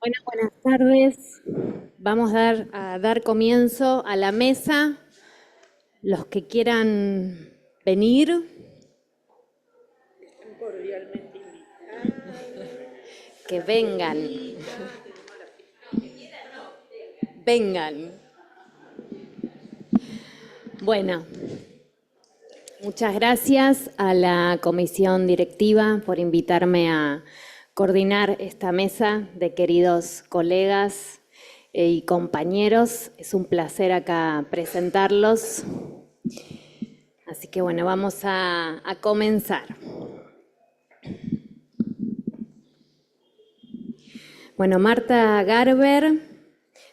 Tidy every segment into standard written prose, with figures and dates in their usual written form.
Bueno, buenas tardes. Vamos a dar comienzo a la mesa. Los que quieran venir, Están cordialmente invitados. que La vengan, Florita, tenemos la vengan. Bueno, muchas gracias a la comisión directiva por invitarme a coordinar esta mesa de queridos colegas y compañeros. Es un placer acá presentarlos. Así que bueno, vamos a comenzar. Bueno, Marta Garber,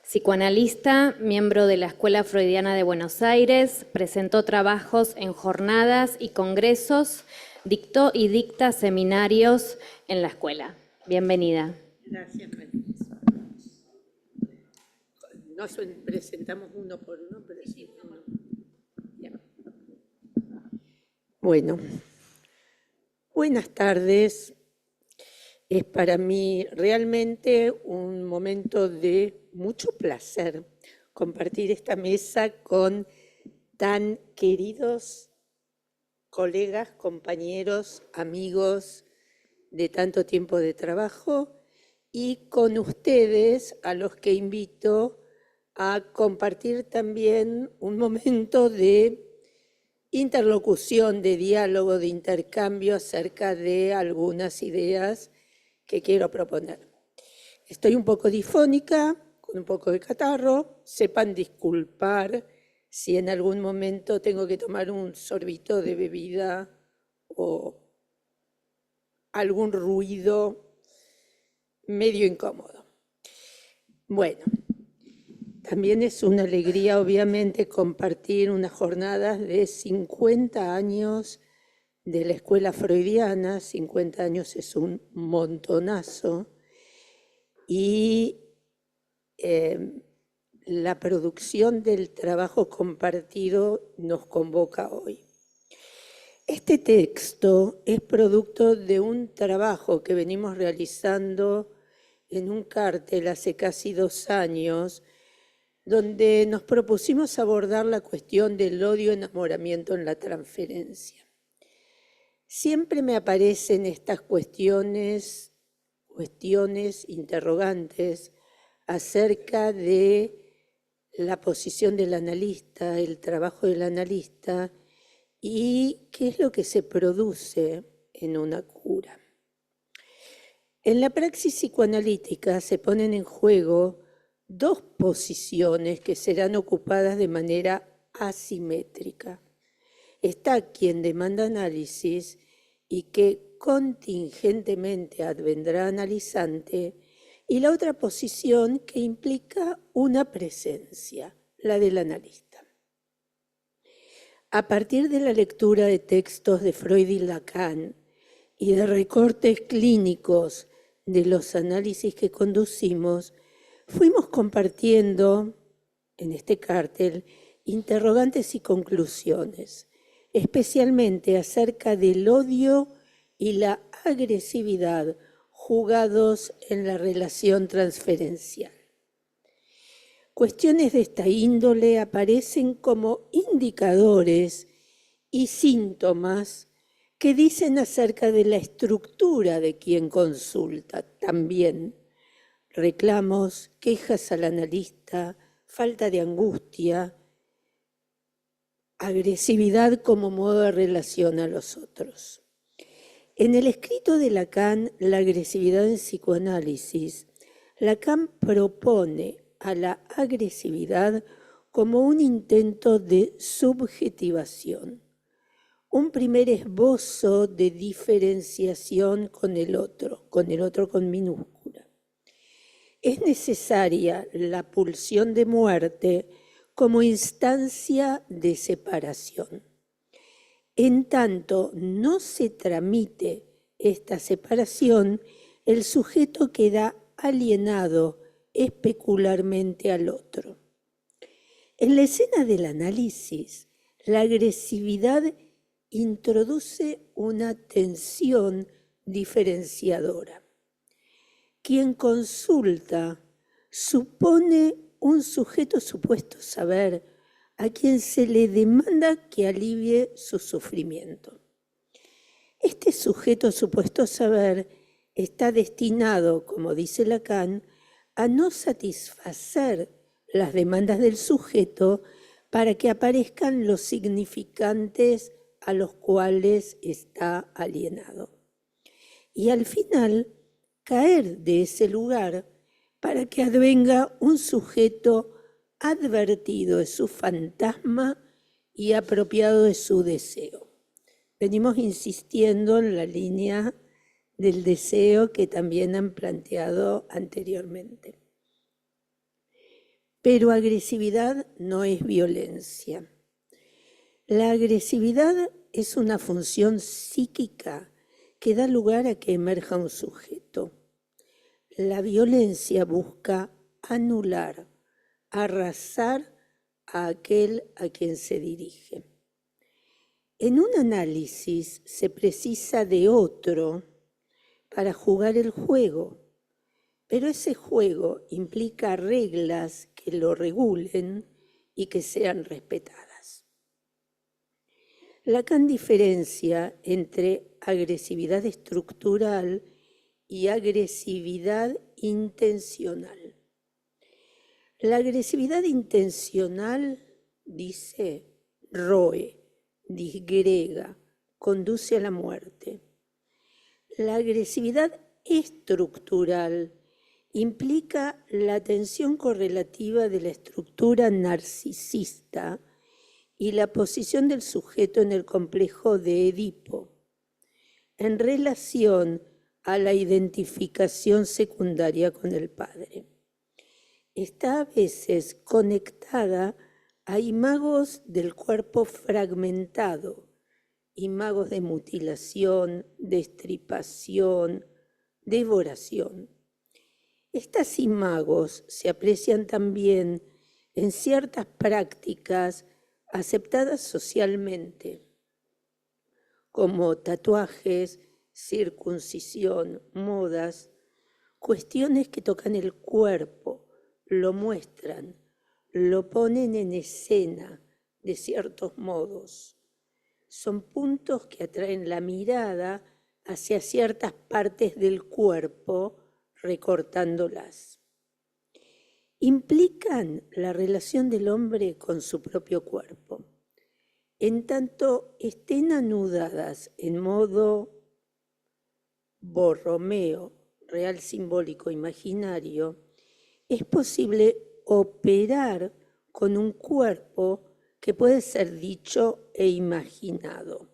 psicoanalista, miembro de la Escuela Freudiana de Buenos Aires, presentó trabajos en jornadas y congresos, dictó y dicta seminarios en la escuela. Bienvenida. Gracias, María. Nos presentamos uno por uno, pero sí. Uno. Bien. Bueno, buenas tardes. Es para mí realmente un momento de mucho placer compartir esta mesa con tan queridos colegas, compañeros, amigos de tanto tiempo de trabajo y con ustedes a los que invito a compartir también un momento de interlocución, de diálogo, de intercambio acerca de algunas ideas que quiero proponer. Estoy un poco difónica, con un poco de catarro, sepan disculpar si en algún momento tengo que tomar un sorbito de bebida o algún ruido medio incómodo. Bueno, también es una alegría, obviamente, compartir unas jornadas de 50 años de la escuela freudiana. 50 años es un montonazo. Y la producción del trabajo compartido nos convoca hoy. Este texto es producto de un trabajo que venimos realizando en un cártel hace casi 2 años, donde nos propusimos abordar la cuestión del odio-enamoramiento en la transferencia. Siempre me aparecen estas cuestiones interrogantes acerca de la posición del analista, el trabajo del analista y qué es lo que se produce en una cura. En la praxis psicoanalítica se ponen en juego dos posiciones que serán ocupadas de manera asimétrica. Está quien demanda análisis y que contingentemente advendrá analizante, y la otra posición que implica una presencia, la del analista. A partir de la lectura de textos de Freud y Lacan y de recortes clínicos de los análisis que conducimos, fuimos compartiendo en este cártel interrogantes y conclusiones, especialmente acerca del odio y la agresividad jugados en la relación transferencial. Cuestiones de esta índole aparecen como indicadores y síntomas que dicen acerca de la estructura de quien consulta. También reclamos, quejas al analista, falta de angustia, agresividad como modo de relación a los otros. En el escrito de Lacan, La agresividad en psicoanálisis, Lacan propone a la agresividad como un intento de subjetivación, un primer esbozo de diferenciación con el otro con minúscula. Es necesaria la pulsión de muerte como instancia de separación. En tanto no se tramite esta separación, el sujeto queda alienado especularmente al otro. En la escena del análisis, la agresividad introduce una tensión diferenciadora. quien consulta supone un sujeto supuesto saber a quien se le demanda que alivie su sufrimiento. Este sujeto supuesto saber está destinado, como dice Lacan, a no satisfacer las demandas del sujeto para que aparezcan los significantes a los cuales está alienado. Y al final, caer de ese lugar para que advenga un sujeto advertido de su fantasma y apropiado de su deseo. Venimos insistiendo en la línea del deseo que también han planteado anteriormente. Pero agresividad no es violencia. La agresividad es una función psíquica que da lugar a que emerja un sujeto. La violencia busca anular, arrasar a aquel a quien se dirige. En un análisis se precisa de otro para jugar el juego, pero ese juego implica reglas que lo regulen y que sean respetadas. Lacan diferencia entre agresividad estructural y agresividad intencional. La agresividad intencional, dice, roe, disgrega, conduce a la muerte. La agresividad estructural implica la tensión correlativa de la estructura narcisista y la posición del sujeto en el complejo de Edipo, en relación a la identificación secundaria con el padre. Está a veces conectada a imagos del cuerpo fragmentado, imagos de mutilación, destripación, devoración. Estas imagos se aprecian también en ciertas prácticas aceptadas socialmente, como tatuajes, circuncisión, modas, cuestiones que tocan el cuerpo, lo muestran, lo ponen en escena de ciertos modos. Son puntos que atraen la mirada hacia ciertas partes del cuerpo, recortándolas. Implican la relación del hombre con su propio cuerpo. En tanto estén anudadas en modo Borromeo, real simbólico imaginario, es posible operar con un cuerpo que puede ser dicho e imaginado.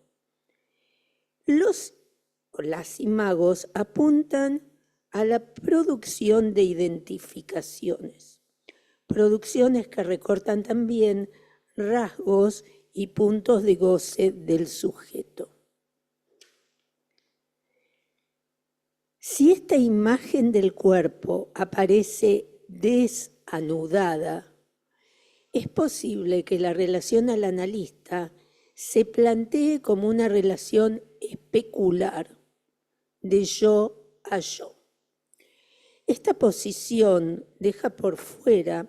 Las imagos apuntan a la producción de identificaciones, producciones que recortan también rasgos y puntos de goce del sujeto. Si esta imagen del cuerpo aparece desanudada, es posible que la relación al analista se plantee como una relación especular, de yo a yo. Esta posición deja por fuera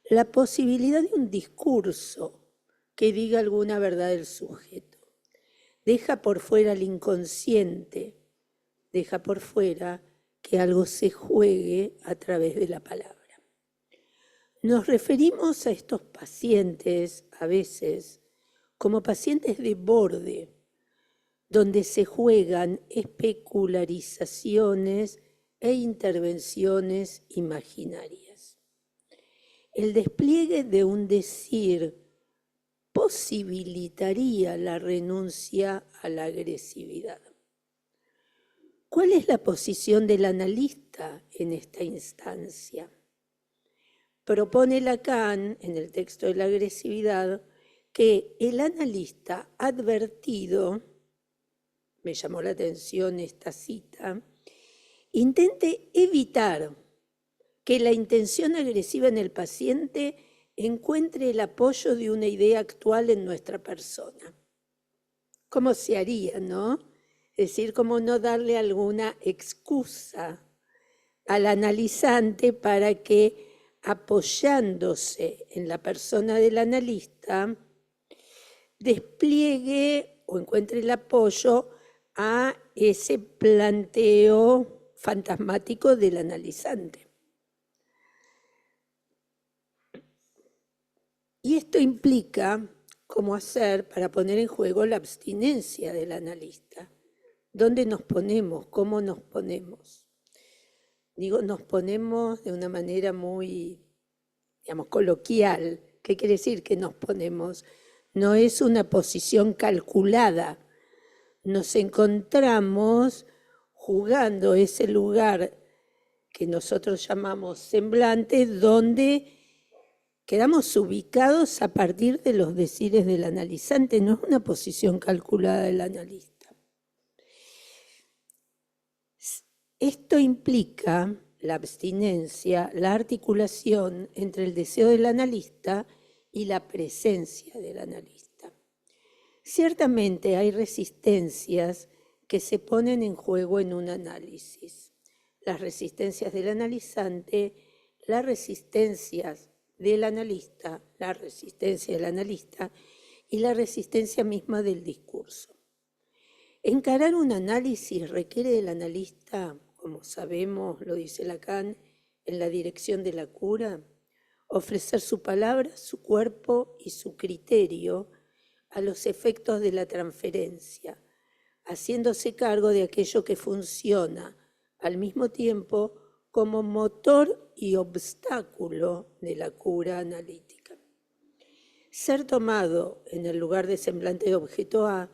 la posibilidad de un discurso que diga alguna verdad del sujeto. Deja por fuera el inconsciente, deja por fuera que algo se juegue a través de la palabra. Nos referimos a estos pacientes a veces como pacientes de borde, donde se juegan especularizaciones e intervenciones imaginarias. El despliegue de un decir posibilitaría la renuncia a la agresividad. ¿Cuál es la posición del analista en esta instancia? Propone Lacan, en el texto de la agresividad, que el analista advertido, me llamó la atención esta cita, intente evitar que la intención agresiva en el paciente encuentre el apoyo de una idea actual en nuestra persona. ¿Cómo se haría, no? Es decir, cómo no darle alguna excusa al analizante para que, apoyándose en la persona del analista, despliegue o encuentre el apoyo a ese planteo fantasmático del analizante. Y esto implica cómo hacer para poner en juego la abstinencia del analista. ¿Dónde nos ponemos? ¿Cómo nos ponemos? Digo, nos ponemos de una manera muy, digamos, coloquial. ¿Qué quiere decir que nos ponemos? No es una posición calculada. Nos encontramos jugando ese lugar que nosotros llamamos semblante, donde quedamos ubicados a partir de los decires del analizante. No es una posición calculada del analista. Esto implica la abstinencia, la articulación entre el deseo del analista y la presencia del analista. Ciertamente hay resistencias que se ponen en juego en un análisis. Las resistencias del analizante, las resistencias del analista, la resistencia del analista y la resistencia misma del discurso. Encarar un análisis requiere del analista, como sabemos, lo dice Lacan, en la dirección de la cura, ofrecer su palabra, su cuerpo y su criterio a los efectos de la transferencia, haciéndose cargo de aquello que funciona al mismo tiempo como motor y obstáculo de la cura analítica. Ser tomado en el lugar de semblante de objeto A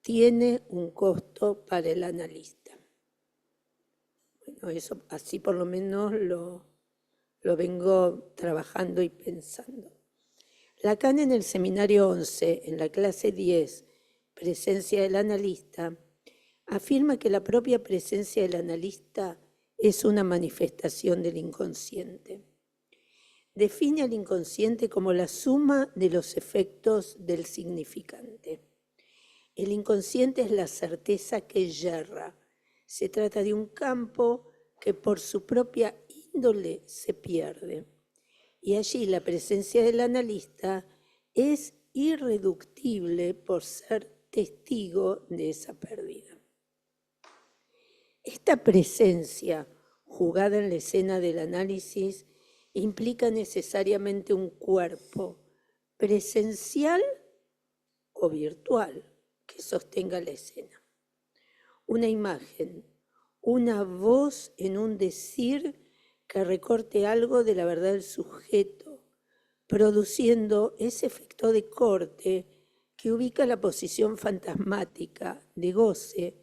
tiene un costo para el analista. Bueno, eso así por lo menos lo vengo trabajando y pensando. Lacan en el seminario 11, en la clase 10, presencia del analista, afirma que la propia presencia del analista es una manifestación del inconsciente. Define al inconsciente como la suma de los efectos del significante. El inconsciente es la certeza que yerra. Se trata de un campo que por su propia índole se pierde. Y allí la presencia del analista es irreductible por ser testigo de esa pérdida. Esta presencia jugada en la escena del análisis implica necesariamente un cuerpo presencial o virtual que sostenga la escena. Una imagen, una voz en un decir que recorte algo de la verdad del sujeto, produciendo ese efecto de corte que ubica la posición fantasmática de goce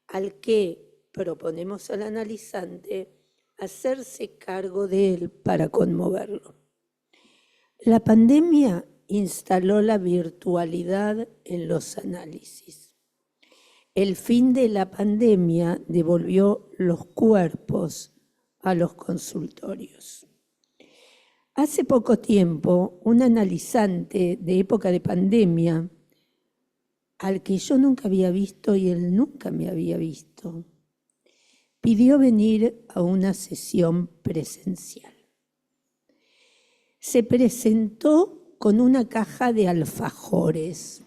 al que proponemos al analizante hacerse cargo de él para conmoverlo. La pandemia instaló la virtualidad en los análisis. El fin de la pandemia devolvió los cuerpos a los consultorios. Hace poco tiempo, un analizante de época de pandemia, al que yo nunca había visto y él nunca me había visto, pidió venir a una sesión presencial. Se presentó con una caja de alfajores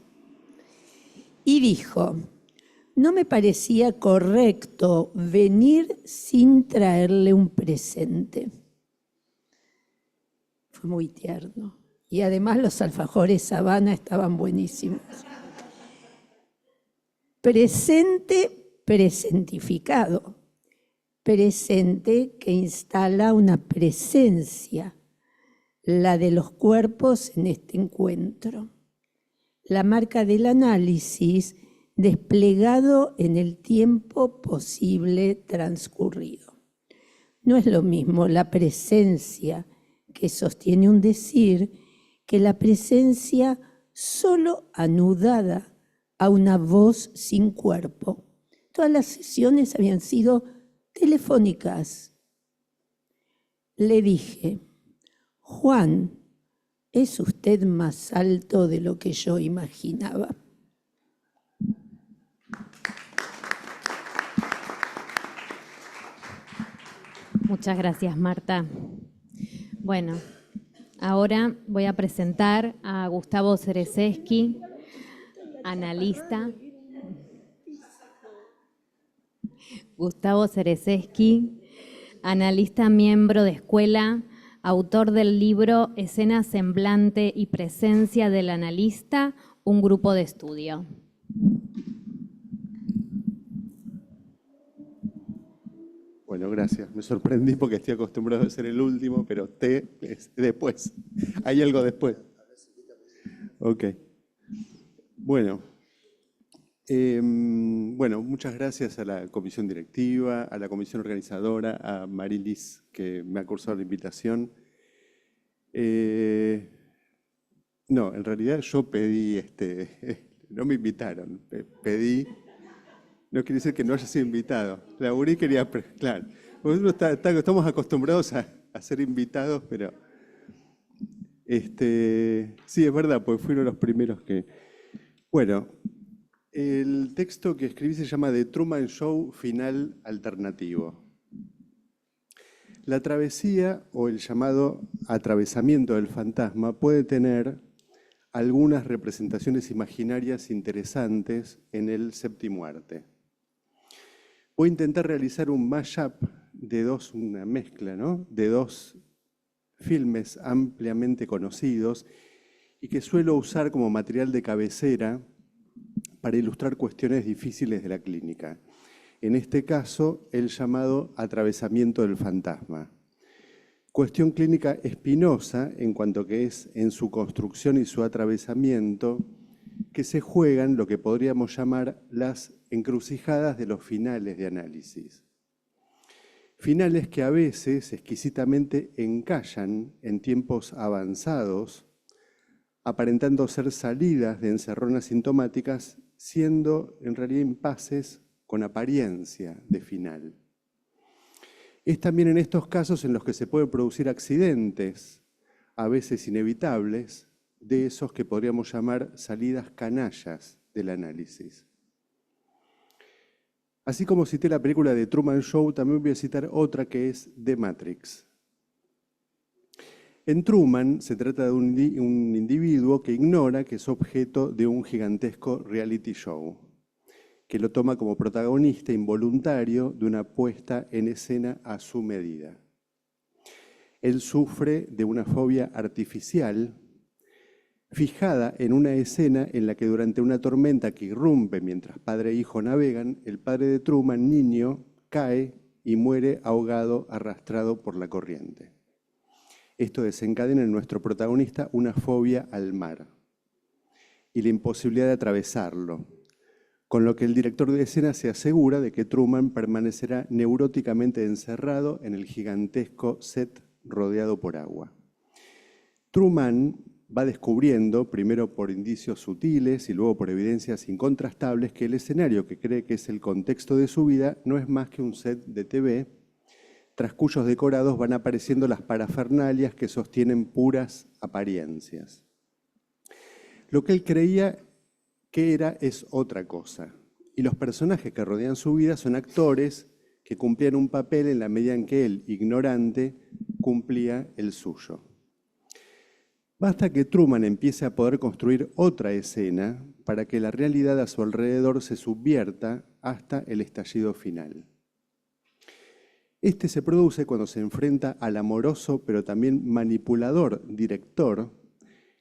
y dijo: no me parecía correcto venir sin traerle un presente. Fue muy tierno. Y además los alfajores Habana estaban buenísimos. Presente presentificado. Presente que instala una presencia, la de los cuerpos en este encuentro. La marca del análisis desplegado en el tiempo posible transcurrido. No es lo mismo la presencia que sostiene un decir que la presencia solo anudada a una voz sin cuerpo. Todas las sesiones habían sido telefónicas. Le dije: Juan, es usted más alto de lo que yo imaginaba. Muchas gracias, Marta. Bueno, ahora voy a presentar a Gustavo Cereseski, analista. Gustavo Cereseski, analista miembro de escuela, autor del libro Escena, semblante y presencia del analista, un grupo de estudio. Bueno, gracias. Me sorprendí porque estoy acostumbrado a ser el último, pero T es después. ¿Hay algo después? Ok. Bueno. Muchas gracias a la comisión directiva, a la comisión organizadora, a Marilis, que me ha cursado la invitación. No, en realidad yo pedí, no me invitaron, pedí. No quiere decir que no haya sido invitado. La URI quería, claro, estamos acostumbrados a ser invitados, pero sí, es verdad, pues fueron los primeros que... Bueno, el texto que escribí se llama The Truman Show, final alternativo. La travesía o el llamado atravesamiento del fantasma puede tener algunas representaciones imaginarias interesantes en el séptimo arte. Voy a intentar realizar un mashup de una mezcla, ¿no? De dos filmes ampliamente conocidos y que suelo usar como material de cabecera para ilustrar cuestiones difíciles de la clínica. En este caso, el llamado atravesamiento del fantasma. Cuestión clínica espinosa en cuanto que es en su construcción y su atravesamiento que se juegan lo que podríamos llamar las encrucijadas de los finales de análisis. Finales que a veces exquisitamente encallan en tiempos avanzados, aparentando ser salidas de encerronas sintomáticas, siendo en realidad impases con apariencia de final. Es también en estos casos en los que se pueden producir accidentes, a veces inevitables, de esos que podríamos llamar salidas canallas del análisis. Así como cité la película de Truman Show, también voy a citar otra que es The Matrix. En Truman se trata de un individuo que ignora que es objeto de un gigantesco reality show, que lo toma como protagonista involuntario de una puesta en escena a su medida. Él sufre de una fobia artificial fijada en una escena en la que durante una tormenta que irrumpe mientras padre e hijo navegan, el padre de Truman, niño, cae y muere ahogado, arrastrado por la corriente. Esto desencadena en nuestro protagonista una fobia al mar y la imposibilidad de atravesarlo, con lo que el director de escena se asegura de que Truman permanecerá neuróticamente encerrado en el gigantesco set rodeado por agua. Truman va descubriendo, primero por indicios sutiles y luego por evidencias incontrastables, que el escenario que cree que es el contexto de su vida no es más que un set de TV, tras cuyos decorados van apareciendo las parafernalias que sostienen puras apariencias. Lo que él creía que era es otra cosa, y los personajes que rodean su vida son actores que cumplían un papel en la medida en que él, ignorante, cumplía el suyo. Basta que Truman empiece a poder construir otra escena para que la realidad a su alrededor se subvierta hasta el estallido final. Este se produce cuando se enfrenta al amoroso pero también manipulador director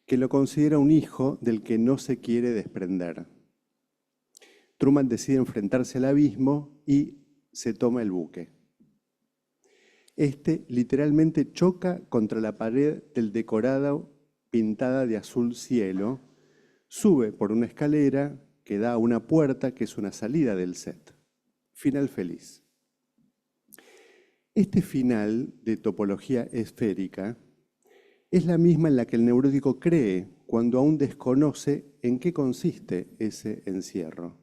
que lo considera un hijo del que no se quiere desprender. Truman decide enfrentarse al abismo y se toma el buque. Este literalmente choca contra la pared del decorado pintada de azul cielo, sube por una escalera que da a una puerta que es una salida del set. Final feliz. Este final de topología esférica es la misma en la que el neurótico cree cuando aún desconoce en qué consiste ese encierro.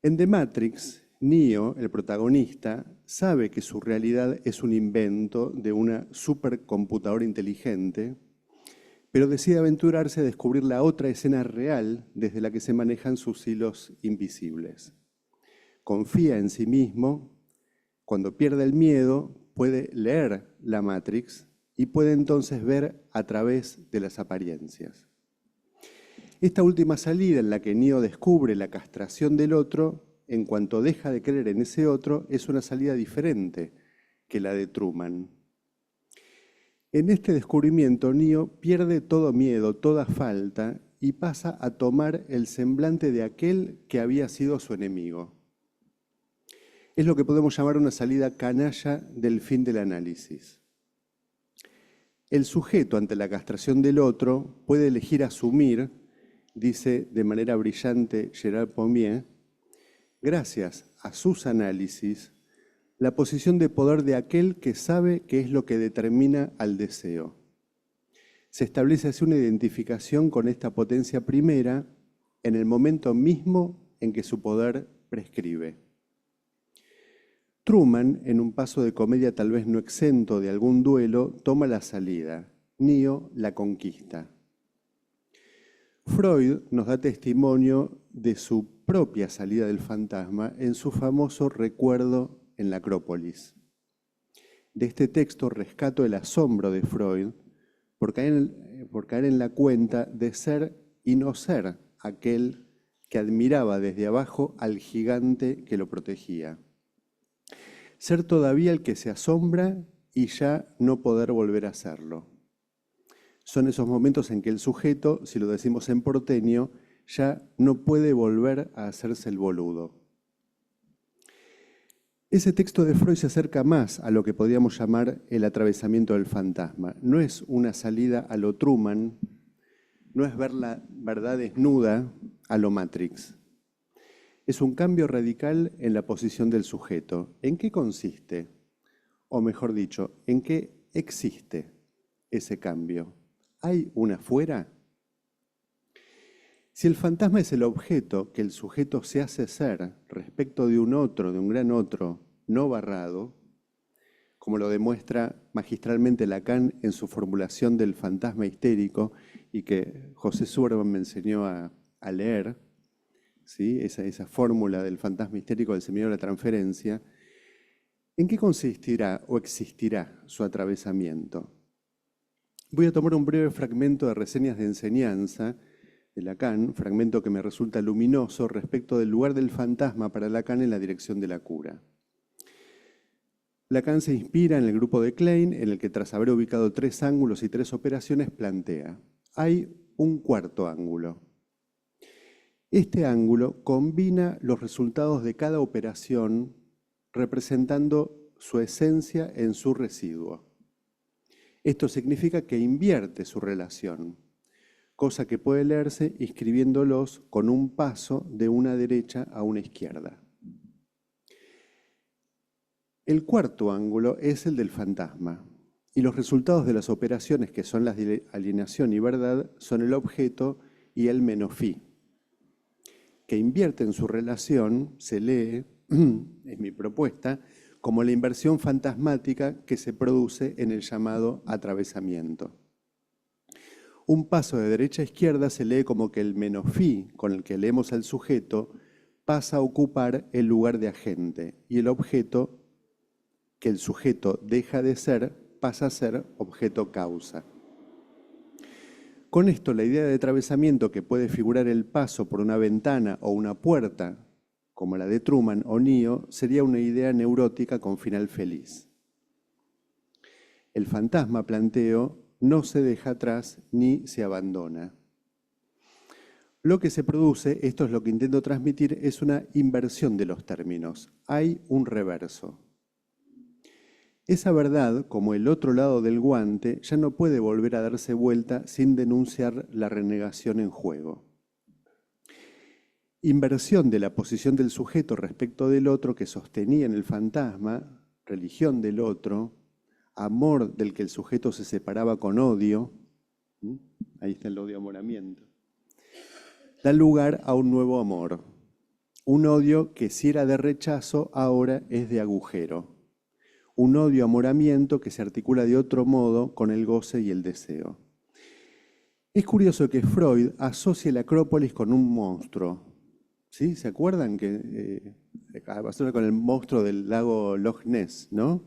En The Matrix, Neo, el protagonista, sabe que su realidad es un invento de una supercomputadora inteligente, pero decide aventurarse a descubrir la otra escena real desde la que se manejan sus hilos invisibles. Confía en sí mismo, Cuando pierde el miedo, puede leer la Matrix y puede entonces ver a través de las apariencias. Esta última salida en la que Neo descubre la castración del otro, en cuanto deja de creer en ese otro, es una salida diferente que la de Truman. En este descubrimiento, Neo pierde todo miedo, toda falta, y pasa a tomar el semblante de aquel que había sido su enemigo. Es lo que podemos llamar una salida canalla del fin del análisis. El sujeto ante la castración del otro puede elegir asumir, dice de manera brillante Gerard Pommier, gracias a sus análisis, la posición de poder de aquel que sabe qué es lo que determina al deseo. Se establece así una identificación con esta potencia primera en el momento mismo en que su poder prescribe. Truman, en un paso de comedia tal vez no exento de algún duelo, toma la salida. Neo la conquista. Freud nos da testimonio de su propia salida del fantasma en su famoso Recuerdo en la Acrópolis. De este texto rescato el asombro de Freud por caer en la cuenta de ser y no ser aquel que admiraba desde abajo al gigante que lo protegía. Ser todavía el que se asombra y ya no poder volver a serlo. Son esos momentos en que el sujeto, si lo decimos en porteño, ya no puede volver a hacerse el boludo. Ese texto de Freud se acerca más a lo que podríamos llamar el atravesamiento del fantasma. No es una salida a lo Truman, no es ver la verdad desnuda a lo Matrix. Es un cambio radical en la posición del sujeto. ¿En qué consiste? O mejor dicho, ¿en qué existe ese cambio? ¿Hay un afuera? Si el fantasma es el objeto que el sujeto se hace ser respecto de un otro, de un gran otro, no barrado, como lo demuestra magistralmente Lacan en su formulación del fantasma histérico y que José Suerban me enseñó a leer, ¿sí? esa fórmula del fantasma histérico del seminario de la transferencia, ¿en qué consistirá o existirá su atravesamiento? Voy a tomar un breve fragmento de Reseñas de Enseñanza de Lacan, fragmento que me resulta luminoso respecto del lugar del fantasma para Lacan en la dirección de la cura. Lacan se inspira en el grupo de Klein, en el que tras haber ubicado 3 ángulos y 3 operaciones plantea: hay un cuarto ángulo. Este ángulo combina los resultados de cada operación representando su esencia en su residuo. Esto significa que invierte su relación, cosa que puede leerse inscribiéndolos con un paso de una derecha a una izquierda. El cuarto ángulo es el del fantasma, y los resultados de las operaciones, que son las de alienación y verdad, son el objeto y el menos phi, que invierte en su relación, se lee, es mi propuesta, como la inversión fantasmática que se produce en el llamado atravesamiento. Un paso de derecha a izquierda se lee como que el menos phi con el que leemos al sujeto pasa a ocupar el lugar de agente y el objeto que el sujeto deja de ser pasa a ser objeto causa. Con esto, la idea de atravesamiento que puede figurar el paso por una ventana o una puerta, como la de Truman o Neo, sería una idea neurótica con final feliz. El fantasma, planteo, no se deja atrás ni se abandona. Lo que se produce, esto es lo que intento transmitir, es una inversión de los términos. Hay un reverso. Esa verdad, como el otro lado del guante, ya no puede volver a darse vuelta sin denunciar la renegación en juego. Inversión de la posición del sujeto respecto del otro que sostenía en el fantasma, religión del otro, amor del que el sujeto se separaba con odio, ahí está el odio-amoramiento, da lugar a un nuevo amor, un odio que si era de rechazo ahora es de agujero, un odio-amoramiento que se articula de otro modo con el goce y el deseo. Es curioso que Freud asocie la Acrópolis con un monstruo, ¿Sí? ¿Se acuerdan que pasó con el monstruo del lago Loch Ness, ¿no?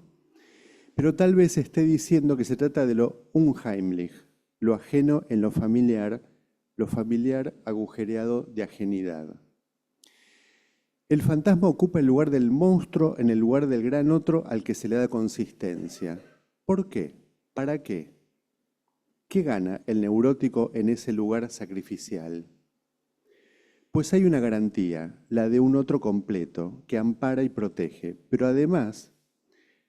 Pero tal vez esté diciendo que se trata de lo unheimlich, lo ajeno en lo familiar agujereado de ajenidad. El fantasma ocupa el lugar del monstruo en el lugar del gran otro al que se le da consistencia. ¿Por qué? ¿Para qué? ¿Qué gana el neurótico en ese lugar sacrificial? Pues hay una garantía, la de un otro completo, que ampara y protege, pero además,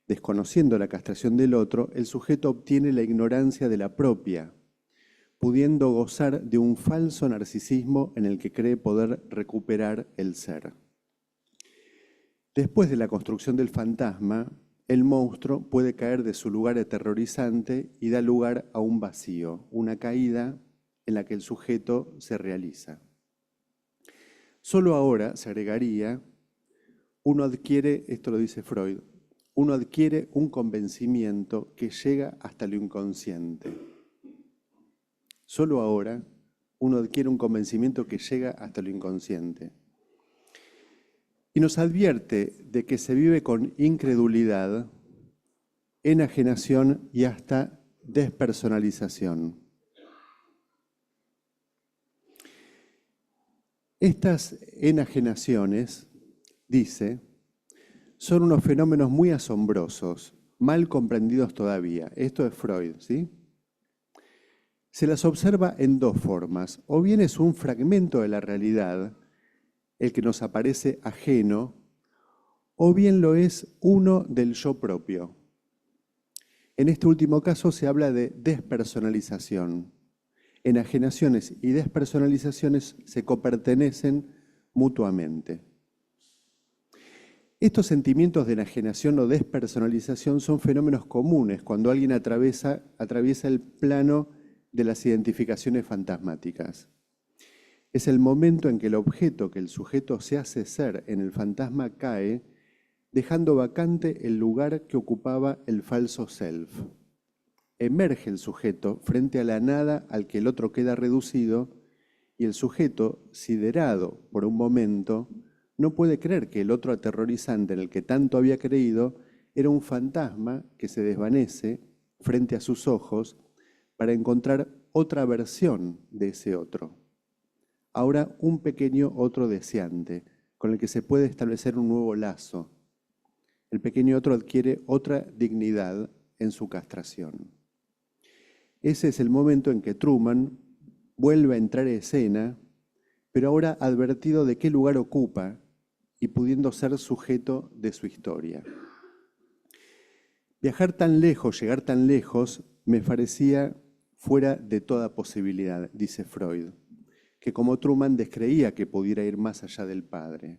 desconociendo la castración del otro, el sujeto obtiene la ignorancia de la propia, pudiendo gozar de un falso narcisismo en el que cree poder recuperar el ser. Después de la construcción del fantasma, el monstruo puede caer de su lugar aterrorizante y da lugar a un vacío, una caída en la que el sujeto se realiza. Solo ahora, se agregaría, uno adquiere, esto lo dice Freud, uno adquiere un convencimiento que llega hasta lo inconsciente. Solo ahora uno adquiere un convencimiento que llega hasta lo inconsciente. Y nos advierte de que se vive con incredulidad, enajenación y hasta despersonalización. Estas enajenaciones, dice, son unos fenómenos muy asombrosos, mal comprendidos todavía. Esto es Freud, ¿sí? Se las observa en dos formas. O bien es un fragmento de la realidad, el que nos aparece ajeno, o bien lo es uno del yo propio. En este último caso se habla de despersonalización. Enajenaciones y despersonalizaciones se copertenecen mutuamente. Estos sentimientos de enajenación o despersonalización son fenómenos comunes cuando alguien atraviesa el plano de las identificaciones fantasmáticas. Es el momento en que el objeto que el sujeto se hace ser en el fantasma cae, dejando vacante el lugar que ocupaba el falso self. Emerge el sujeto frente a la nada al que el otro queda reducido y el sujeto, siderado por un momento, no puede creer que el otro aterrorizante en el que tanto había creído era un fantasma que se desvanece frente a sus ojos para encontrar otra versión de ese otro. Ahora un pequeño otro deseante, con el que se puede establecer un nuevo lazo. El pequeño otro adquiere otra dignidad en su castración. Ese es el momento en que Truman vuelve a entrar en escena, pero ahora advertido de qué lugar ocupa y pudiendo ser sujeto de su historia. Viajar tan lejos, llegar tan lejos, me parecía fuera de toda posibilidad, dice Freud, que como Truman descreía que pudiera ir más allá del padre.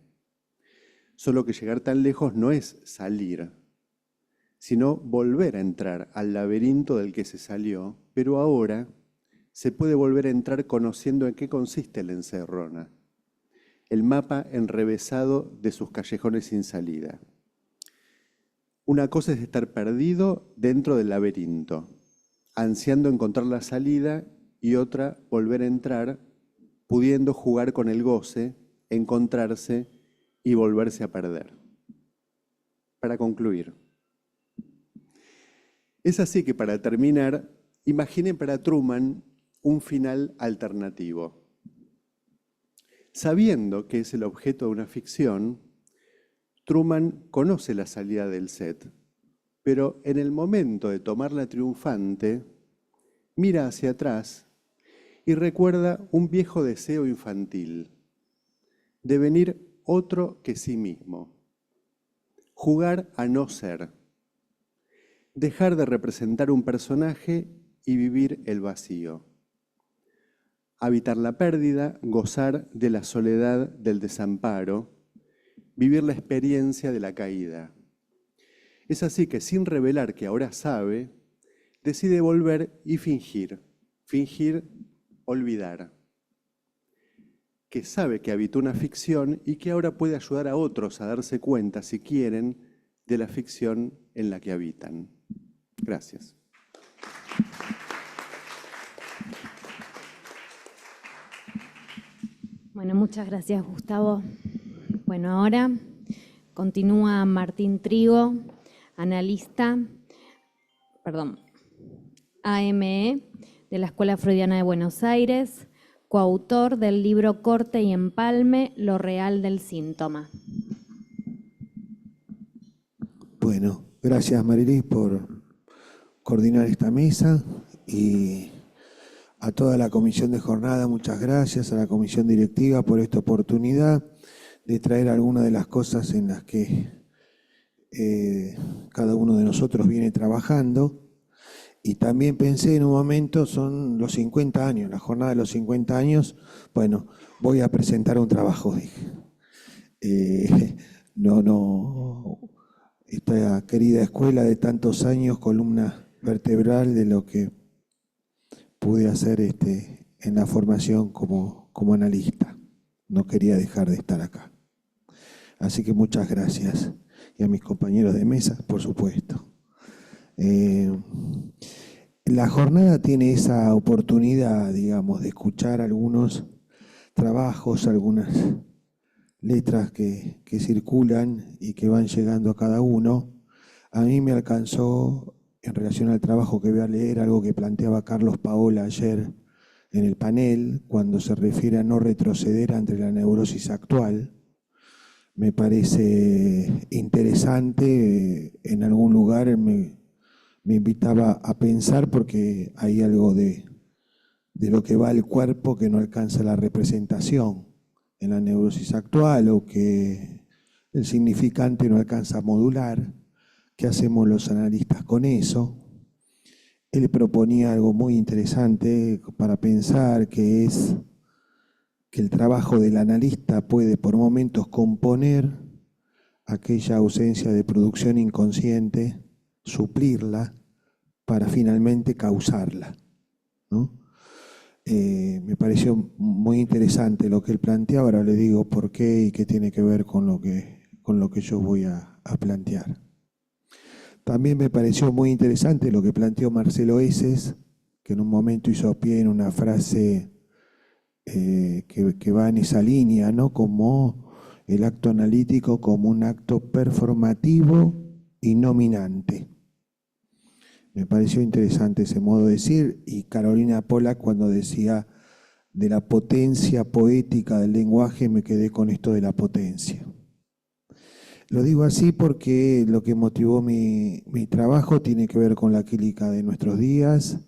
Solo que llegar tan lejos no es salir, sino volver a entrar al laberinto del que se salió, pero ahora se puede volver a entrar conociendo en qué consiste la encerrona, el mapa enrevesado de sus callejones sin salida. Una cosa es estar perdido dentro del laberinto, ansiando encontrar la salida, y otra, volver a entrar, pudiendo jugar con el goce, encontrarse y volverse a perder. Para concluir, es así que para terminar, imaginen para Truman un final alternativo. Sabiendo que es el objeto de una ficción, Truman conoce la salida del set, pero en el momento de tomarla triunfante, mira hacia atrás y recuerda un viejo deseo infantil, devenir otro que sí mismo, jugar a no ser, dejar de representar un personaje y vivir el vacío, habitar la pérdida, gozar de la soledad del desamparo, vivir la experiencia de la caída. Es así que sin revelar que ahora sabe, decide volver y fingir olvidar, que sabe que habitó una ficción y que ahora puede ayudar a otros a darse cuenta, si quieren, de la ficción en la que habitan. Gracias. Bueno, muchas gracias, Gustavo. Bueno, ahora continúa Martín Trigo, analista, AME de la Escuela Freudiana de Buenos Aires, coautor del libro Corte y Empalme, lo real del síntoma. Bueno, gracias Marilis por coordinar esta mesa y a toda la comisión de jornada, muchas gracias, a la comisión directiva por esta oportunidad de traer algunas de las cosas en las que cada uno de nosotros viene trabajando. Y también pensé en un momento, son los 50 años, la jornada de los 50 años, bueno, voy a presentar un trabajo, dije. Esta querida escuela de tantos años, columna vertebral de lo que pude hacer en la formación como analista. No quería dejar de estar acá. Así que muchas gracias. Y a mis compañeros de mesa, por supuesto. La jornada tiene esa oportunidad, digamos, de escuchar algunos trabajos, algunas letras que circulan y que van llegando a cada uno. A mí me alcanzó, en relación al trabajo que voy a leer, algo que planteaba Carlos Paola ayer en el panel, cuando se refiere a no retroceder ante la neurosis actual. Me parece interesante, en algún lugar me invitaba a pensar, porque hay algo de lo que va al cuerpo que no alcanza la representación en la neurosis actual, o que el significante no alcanza a modular. ¿Qué hacemos los analistas con eso? Él proponía algo muy interesante para pensar, que es que el trabajo del analista puede por momentos componer aquella ausencia de producción inconsciente, suplirla para finalmente causarla, ¿no? Me pareció muy interesante lo que él planteaba. Ahora le digo por qué y qué tiene que ver con lo que yo voy a plantear. También me pareció muy interesante lo que planteó Marcelo Eses, que en un momento hizo pie en una frase que va en esa línea, ¿no? Como el acto analítico como un acto performativo y nominante. Me pareció interesante ese modo de decir, y Carolina Pollack, cuando decía de la potencia poética del lenguaje, me quedé con esto de la potencia. Lo digo así porque lo que motivó mi trabajo tiene que ver con la clínica de nuestros días.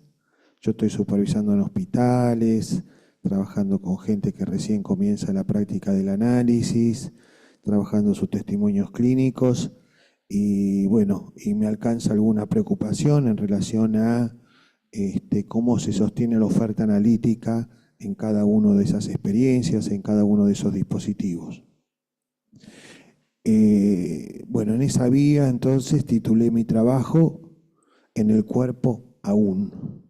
Yo estoy supervisando en hospitales, trabajando con gente que recién comienza la práctica del análisis, trabajando sus testimonios clínicos. Y bueno, y me alcanza alguna preocupación en relación a cómo se sostiene la oferta analítica en cada una de esas experiencias, en cada uno de esos dispositivos. Bueno, en esa vía entonces titulé mi trabajo En el cuerpo aún.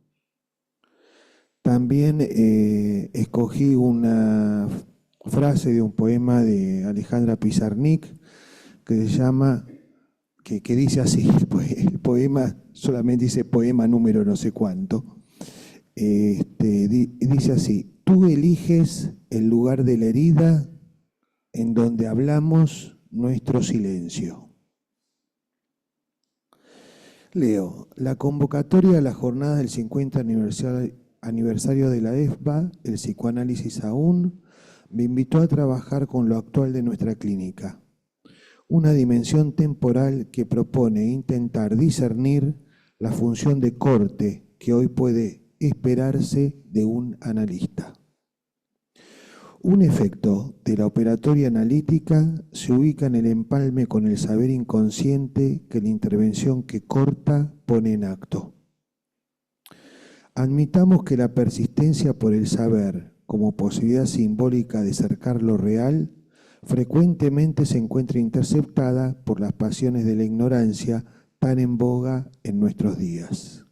También escogí una frase de un poema de Alejandra Pizarnik que se llama... Que dice así, el poema solamente dice poema número no sé cuánto, dice así: tú eliges el lugar de la herida en donde hablamos nuestro silencio. Leo, la convocatoria a la jornada del 50 aniversario de la EFBA, el psicoanálisis aún, me invitó a trabajar con lo actual de nuestra clínica. Una dimensión temporal que propone intentar discernir la función de corte que hoy puede esperarse de un analista. Un efecto de la operatoria analítica se ubica en el empalme con el saber inconsciente que la intervención que corta pone en acto. Admitamos que la persistencia por el saber como posibilidad simbólica de cercar lo real frecuentemente se encuentra interceptada por las pasiones de la ignorancia tan en boga en nuestros días.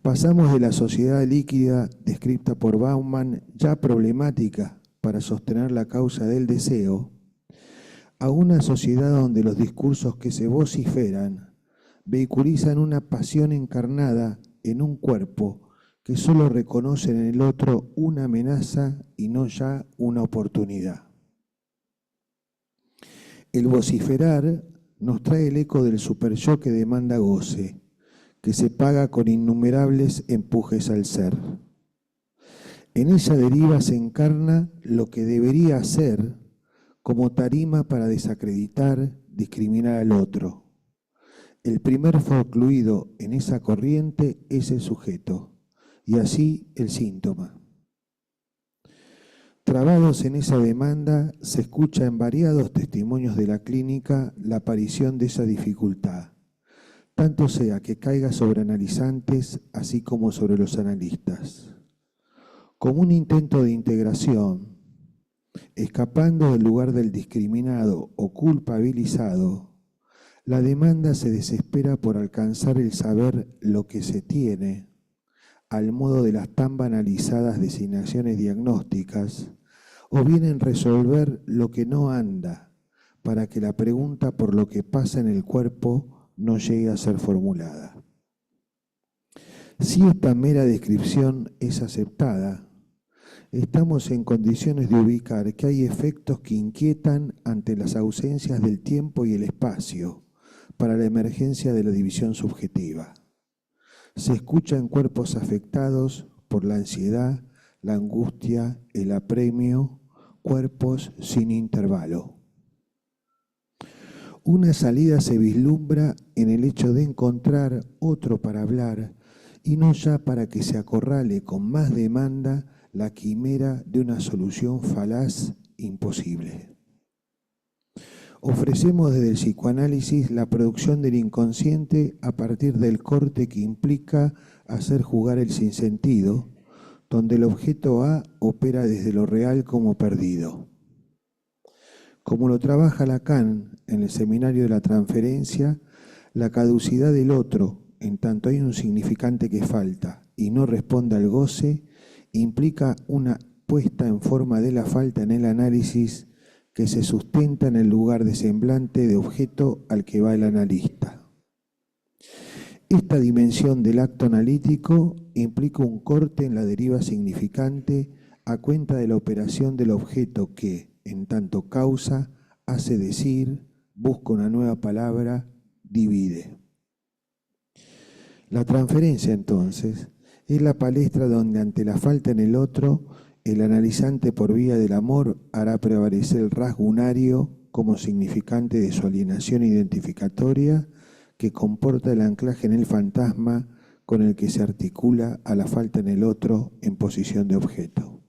Pasamos de la sociedad líquida descrita por Bauman, ya problemática para sostener la causa del deseo, a una sociedad donde los discursos que se vociferan vehiculizan una pasión encarnada en un cuerpo que solo reconocen en el otro una amenaza y no ya una oportunidad. El vociferar nos trae el eco del superyo que demanda goce, que se paga con innumerables empujes al ser. En esa deriva se encarna lo que debería ser como tarima para desacreditar, discriminar al otro. El primer forcluido en esa corriente es el sujeto, y así el síntoma. Trabados en esa demanda, se escucha en variados testimonios de la clínica la aparición de esa dificultad, tanto sea que caiga sobre analizantes así como sobre los analistas. Como un intento de integración, escapando del lugar del discriminado o culpabilizado, la demanda se desespera por alcanzar el saber lo que se tiene, al modo de las tan banalizadas designaciones diagnósticas, o bien en resolver lo que no anda, para que la pregunta por lo que pasa en el cuerpo no llegue a ser formulada. Si esta mera descripción es aceptada, estamos en condiciones de ubicar que hay efectos que inquietan ante las ausencias del tiempo y el espacio para la emergencia de la división subjetiva. Se escucha en cuerpos afectados por la ansiedad, la angustia, el apremio, cuerpos sin intervalo. Una salida se vislumbra en el hecho de encontrar otro para hablar y no ya para que se acorrale con más demanda la quimera de una solución falaz imposible. Ofrecemos desde el psicoanálisis la producción del inconsciente a partir del corte que implica hacer jugar el sinsentido, donde el objeto A opera desde lo real como perdido. Como lo trabaja Lacan en el seminario de la transferencia, la caducidad del otro, en tanto hay un significante que falta y no responde al goce, implica una puesta en forma de la falta en el análisis que se sustenta en el lugar de semblante de objeto al que va el analista. Esta dimensión del acto analítico implica un corte en la deriva significante a cuenta de la operación del objeto que, en tanto causa, hace decir, busca una nueva palabra, divide. La transferencia, entonces, es la palestra donde ante la falta en el otro, el analizante por vía del amor hará prevalecer el rasgo unario como significante de su alienación identificatoria que comporta el anclaje en el fantasma con el que se articula a la falta en el otro en posición de objeto.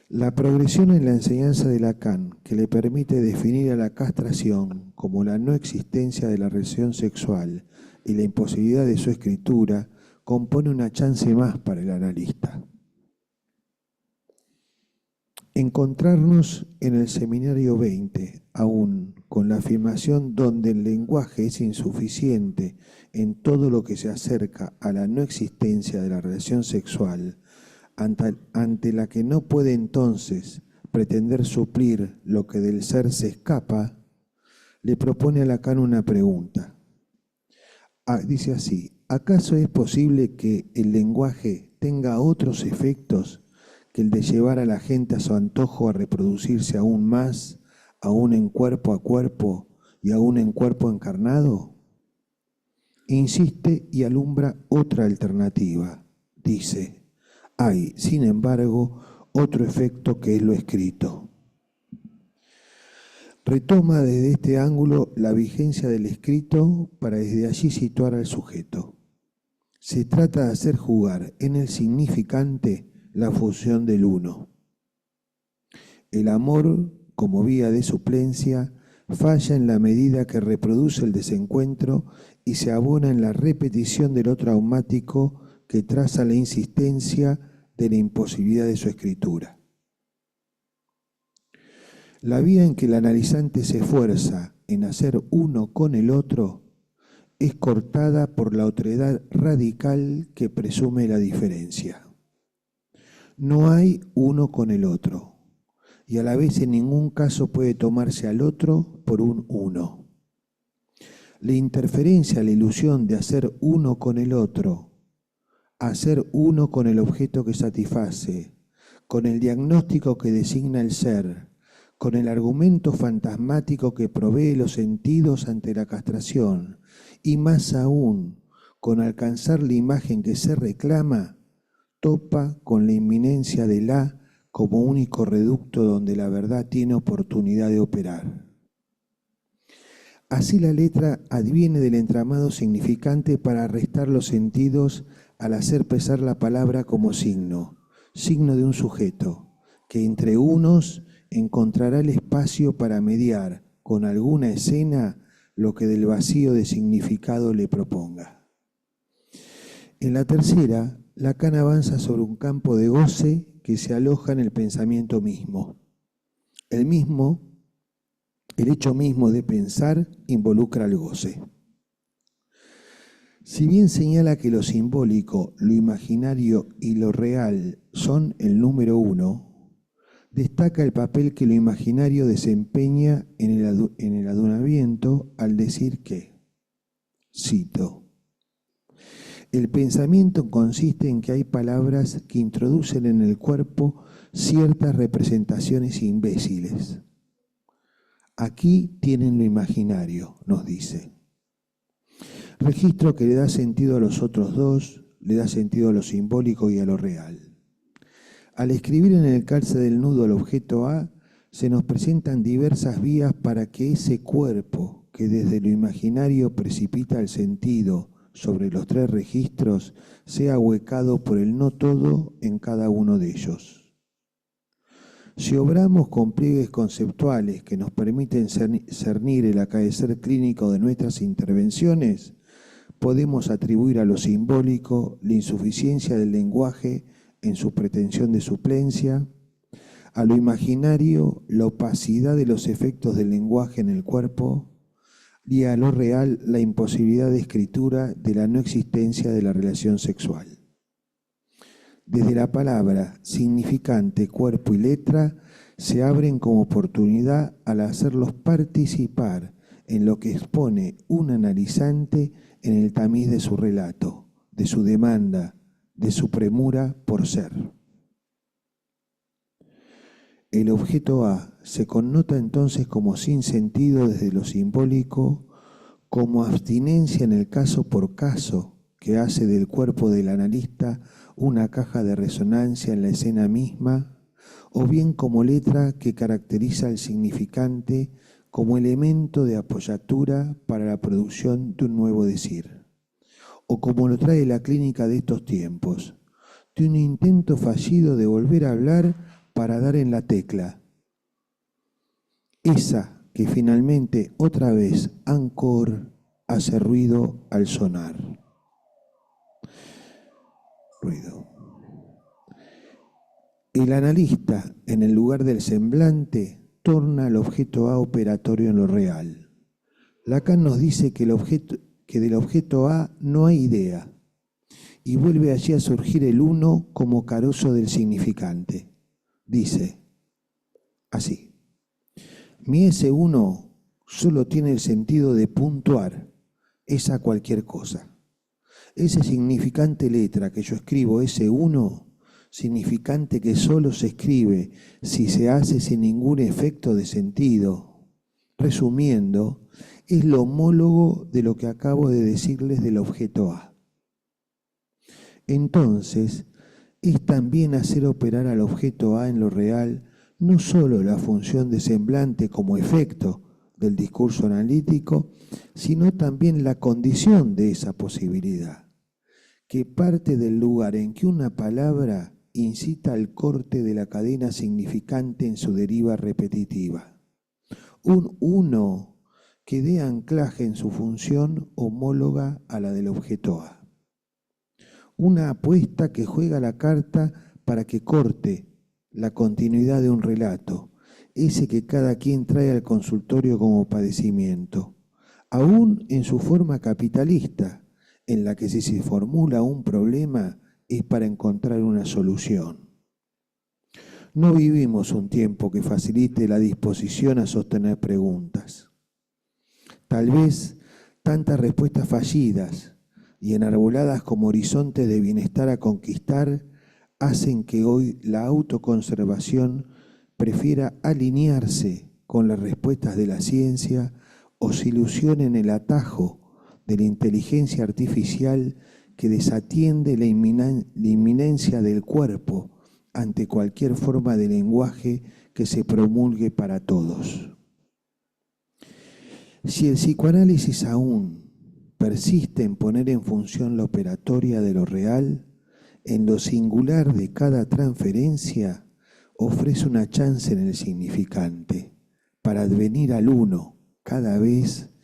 La progresión en la enseñanza de Lacan, que le permite definir a la castración como la no existencia de la relación sexual y la imposibilidad de su escritura, compone una chance más para el analista. Encontrarnos en el seminario 20, aún con la afirmación donde el lenguaje es insuficiente en todo lo que se acerca a la no existencia de la relación sexual, ante la que no puede entonces pretender suplir lo que del ser se escapa, le propone a Lacan una pregunta. Dice así: ¿acaso es posible que el lenguaje tenga otros efectos que el de llevar a la gente a su antojo a reproducirse aún más, aún en cuerpo a cuerpo y aún en cuerpo encarnado? Insiste y alumbra otra alternativa. Dice: hay, sin embargo, otro efecto que es lo escrito. Retoma desde este ángulo la vigencia del escrito para desde allí situar al sujeto. Se trata de hacer jugar en el significante la función del uno. El amor, como vía de suplencia, falla en la medida que reproduce el desencuentro y se abona en la repetición de lo traumático que traza la insistencia de la imposibilidad de su escritura. La vía en que el analizante se esfuerza en hacer uno con el otro es cortada por la otredad radical que presume la diferencia. No hay uno con el otro, y a la vez en ningún caso puede tomarse al otro por un uno. La interferencia, la ilusión de hacer uno con el otro, a ser uno con el objeto que satisface, con el diagnóstico que designa el ser, con el argumento fantasmático que provee los sentidos ante la castración, y más aún, con alcanzar la imagen que se reclama, topa con la inminencia del A como único reducto donde la verdad tiene oportunidad de operar. Así la letra adviene del entramado significante para restar los sentidos al hacer pesar la palabra como signo de un sujeto, que entre unos encontrará el espacio para mediar con alguna escena lo que del vacío de significado le proponga. En la tercera, Lacan avanza sobre un campo de goce que se aloja en el pensamiento mismo. El hecho mismo de pensar involucra al goce. Si bien señala que lo simbólico, lo imaginario y lo real son el número uno, destaca el papel que lo imaginario desempeña en el adunamiento al decir que, cito, el pensamiento consiste en que hay palabras que introducen en el cuerpo ciertas representaciones imbéciles. Aquí tienen lo imaginario, nos dice. Registro que le da sentido a los otros dos, le da sentido a lo simbólico y a lo real. Al escribir en el calce del nudo el objeto A, se nos presentan diversas vías para que ese cuerpo, que desde lo imaginario precipita el sentido sobre los tres registros, sea ahuecado por el no todo en cada uno de ellos. Si obramos con pliegues conceptuales que nos permiten cernir el acaecer clínico de nuestras intervenciones, podemos atribuir a lo simbólico la insuficiencia del lenguaje en su pretensión de suplencia, a lo imaginario la opacidad de los efectos del lenguaje en el cuerpo y a lo real la imposibilidad de escritura de la no existencia de la relación sexual. Desde la palabra significante, cuerpo y letra se abren como oportunidad al hacerlos participar en lo que expone un analizante en el tamiz de su relato, de su demanda, de su premura por ser. El objeto A se connota entonces como sin sentido desde lo simbólico, como abstinencia en el caso por caso que hace del cuerpo del analista una caja de resonancia en la escena misma, o bien como letra que caracteriza al significante como elemento de apoyatura para la producción de un nuevo decir, o como lo trae la clínica de estos tiempos, de un intento fallido de volver a hablar para dar en la tecla, esa que finalmente otra vez Ancor hace ruido al sonar. Ruido. El analista, en el lugar del semblante, torna al objeto A operatorio en lo real. Lacan nos dice que del objeto A no hay idea, y vuelve allí a surgir el uno como carozo del significante. Dice así: mi S1 solo tiene el sentido de puntuar, esa cualquier cosa. Ese significante letra que yo escribo, S1, significante que solo se escribe si se hace sin ningún efecto de sentido. Resumiendo, es lo homólogo de lo que acabo de decirles del objeto A. Entonces, es también hacer operar al objeto A en lo real no solo la función de semblante como efecto del discurso analítico, sino también la condición de esa posibilidad, que parte del lugar en que una palabra incita al corte de la cadena significante en su deriva repetitiva. Un uno que dé anclaje en su función homóloga a la del objeto A. Una apuesta que juega la carta para que corte la continuidad de un relato, ese que cada quien trae al consultorio como padecimiento, aún en su forma capitalista, en la que si se formula un problema es para encontrar una solución. No vivimos un tiempo que facilite la disposición a sostener preguntas. Tal vez tantas respuestas fallidas y enarboladas como horizonte de bienestar a conquistar, hacen que hoy la autoconservación prefiera alinearse con las respuestas de la ciencia o se ilusione en el atajo de la inteligencia artificial que desatiende la inminencia del cuerpo ante cualquier forma de lenguaje que se promulgue para todos. Si el psicoanálisis aún persiste en poner en función la operatoria de lo real, en lo singular de cada transferencia, ofrece una chance en el significante para advenir al uno cada vez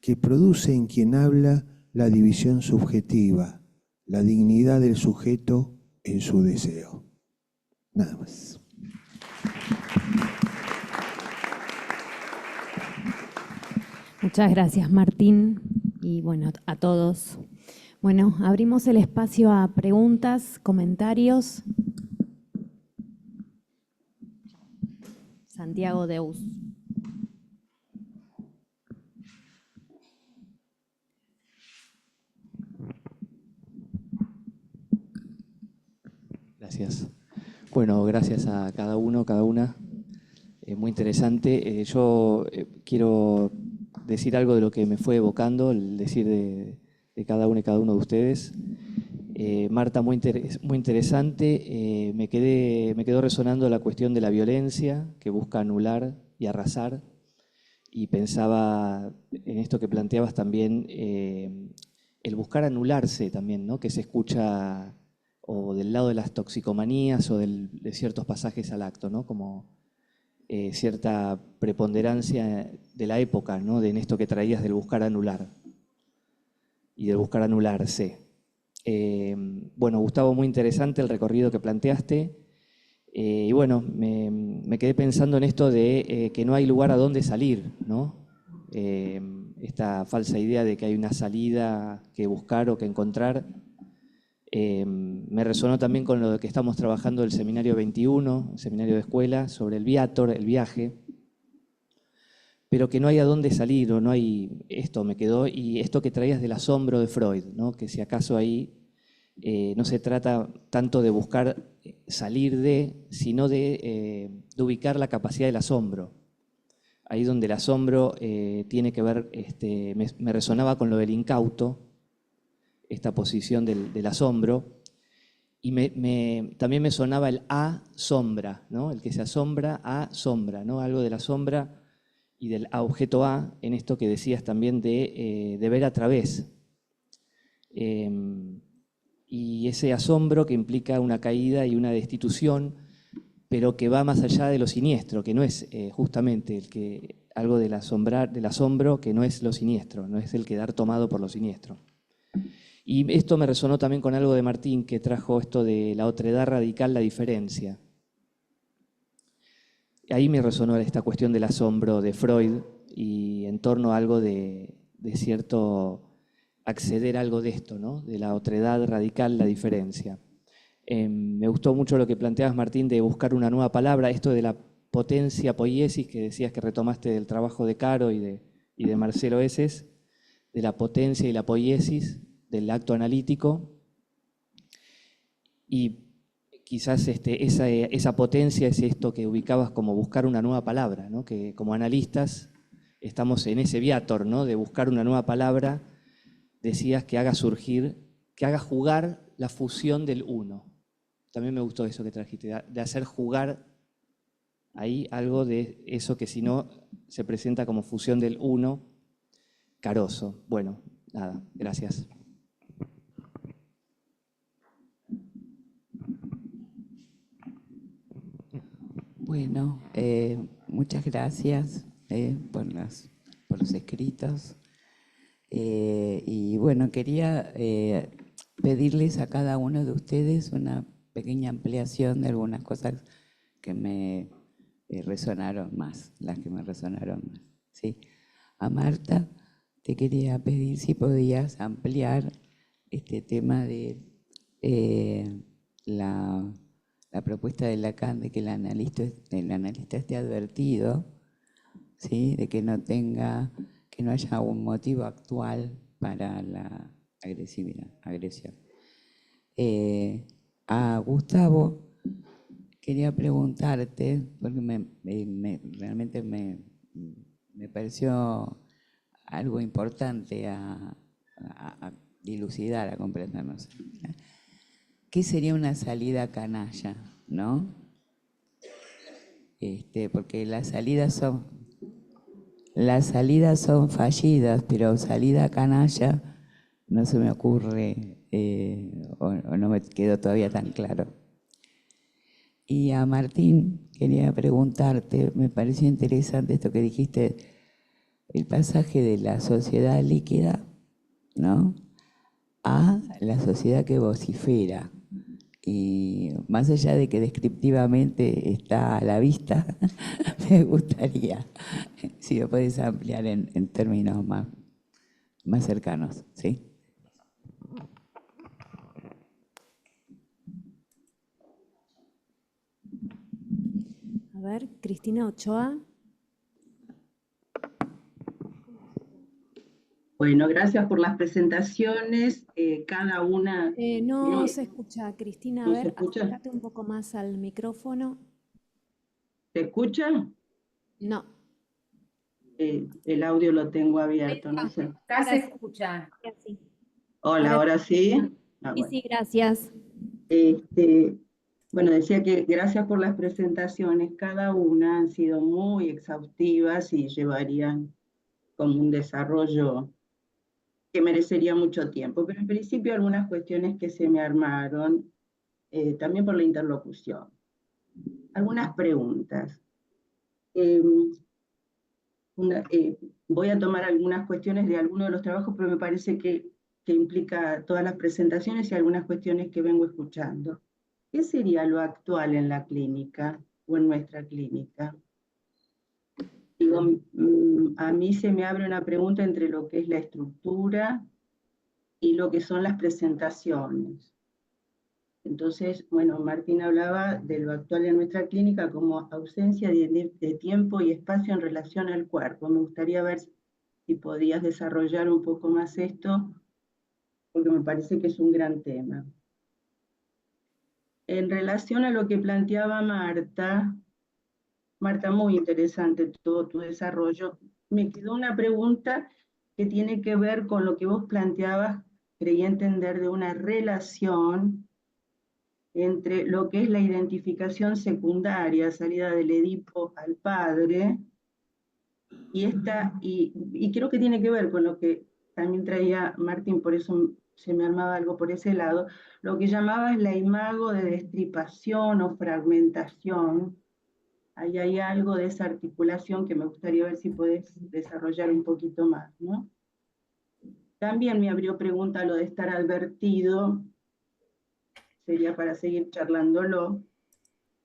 que produce en quien habla la división subjetiva, la dignidad del sujeto en su deseo. Nada más. Muchas gracias, Martín, y bueno, a todos. Bueno, abrimos el espacio a preguntas, comentarios. Santiago Deus. Gracias. Bueno, gracias a cada uno, cada una. Muy interesante. Yo quiero decir algo de lo que me fue evocando, el decir de cada uno y cada uno de ustedes. Marta, muy interesante. Me quedó resonando la cuestión de la violencia que busca anular y arrasar. Y pensaba en esto que planteabas también, el buscar anularse también, ¿no? Que se escucha o del lado de las toxicomanías o de ciertos pasajes al acto, ¿no? Como cierta preponderancia de la época, ¿no? En esto que traías del buscar anular y del buscar anularse. Bueno, Gustavo, muy interesante el recorrido que planteaste. Y bueno, me quedé pensando en esto de que no hay lugar a dónde salir, ¿no? Esta falsa idea de que hay una salida que buscar o que encontrar. Me resonó también con lo que estamos trabajando el seminario 21, el seminario de escuela, sobre el viator, el viaje, pero que no hay a dónde salir o no hay, esto me quedó, y esto que traías del asombro de Freud, ¿no? Que si acaso ahí no se trata tanto de buscar salir de, sino de ubicar la capacidad del asombro. Ahí donde el asombro tiene que ver, me resonaba con lo del incauto, esta posición del asombro, y también me sonaba el a-sombra, ¿no? El que se asombra a sombra, ¿no? Algo de la sombra y del objeto A, en esto que decías también de ver a través. Y ese asombro que implica una caída y una destitución, pero que va más allá de lo siniestro, que no es justamente algo del asombro que no es lo siniestro, no es el quedar tomado por lo siniestro. Y esto me resonó también con algo de Martín, que trajo esto de la otredad radical, la diferencia. Ahí me resonó esta cuestión del asombro de Freud y en torno a algo de cierto acceder a algo de esto, ¿no? De la otredad radical, la diferencia. Me gustó mucho lo que planteabas, Martín, de buscar una nueva palabra, esto de la potencia poiesis, que decías que retomaste del trabajo de Caro y de Marcelo Eses, de la potencia y la poiesis, del acto analítico, y quizás esa potencia es esto que ubicabas como buscar una nueva palabra, ¿no? Que como analistas estamos en ese viator, ¿no? De buscar una nueva palabra, decías que haga surgir, que haga jugar la fusión del uno. También me gustó eso que trajiste, de hacer jugar ahí algo de eso que si no se presenta como fusión del uno, caroso. Bueno, nada, gracias. Bueno, muchas gracias por los escritos. Y bueno, quería pedirles a cada uno de ustedes una pequeña ampliación de algunas cosas que me resonaron más, las que me resonaron más, ¿sí? A Marta te quería pedir si podías ampliar este tema de la propuesta de Lacan de que el analista esté advertido, ¿sí? De que no haya un motivo actual para agresión. A Gustavo quería preguntarte, porque realmente me pareció algo importante a dilucidar, a comprendernos. ¿Qué sería una salida canalla, no? Porque las salidas son fallidas, pero salida canalla no se me ocurre o no me quedó todavía tan claro. Y a Martín quería preguntarte, me pareció interesante esto que dijiste, el pasaje de la sociedad líquida, ¿no?, a la sociedad que vocifera. Y más allá de que descriptivamente está a la vista, me gustaría, si lo puedes ampliar en términos más cercanos, ¿sí? A ver, Cristina Ochoa. Bueno, gracias por las presentaciones. Cada una... No se escucha, Cristina. A ¿No se ver, escucha? acércate un poco más al micrófono. ¿Se escucha? No. El audio lo tengo abierto, no sé. Acá se escucha. Sí. Hola, ahora sí. Sí, sí, gracias. Bueno, decía que gracias por las presentaciones. Cada una han sido muy exhaustivas y llevarían como un desarrollo que merecería mucho tiempo. Pero en principio algunas cuestiones que se me armaron, también por la interlocución. Algunas preguntas. Voy a tomar algunas cuestiones de algunos de los trabajos, pero me parece que implica todas las presentaciones y algunas cuestiones que vengo escuchando. ¿Qué sería lo actual en la clínica o en nuestra clínica? Digo, a mí se me abre una pregunta entre lo que es la estructura y lo que son las presentaciones. Entonces, bueno, Martín hablaba de lo actual en nuestra clínica como ausencia de tiempo y espacio en relación al cuerpo. Me gustaría ver si podías desarrollar un poco más esto, porque me parece que es un gran tema. En relación a lo que planteaba Marta, muy interesante todo tu desarrollo, me quedó una pregunta que tiene que ver con lo que vos planteabas, creí entender, de una relación entre lo que es la identificación secundaria, salida del Edipo al padre, y creo que tiene que ver con lo que también traía Martín, por eso se me armaba algo por ese lado, lo que llamabas la imago de destripación o fragmentación. Ahí hay algo de esa articulación que me gustaría ver si puedes desarrollar un poquito más, ¿no? También me abrió pregunta lo de estar advertido, sería para seguir charlándolo.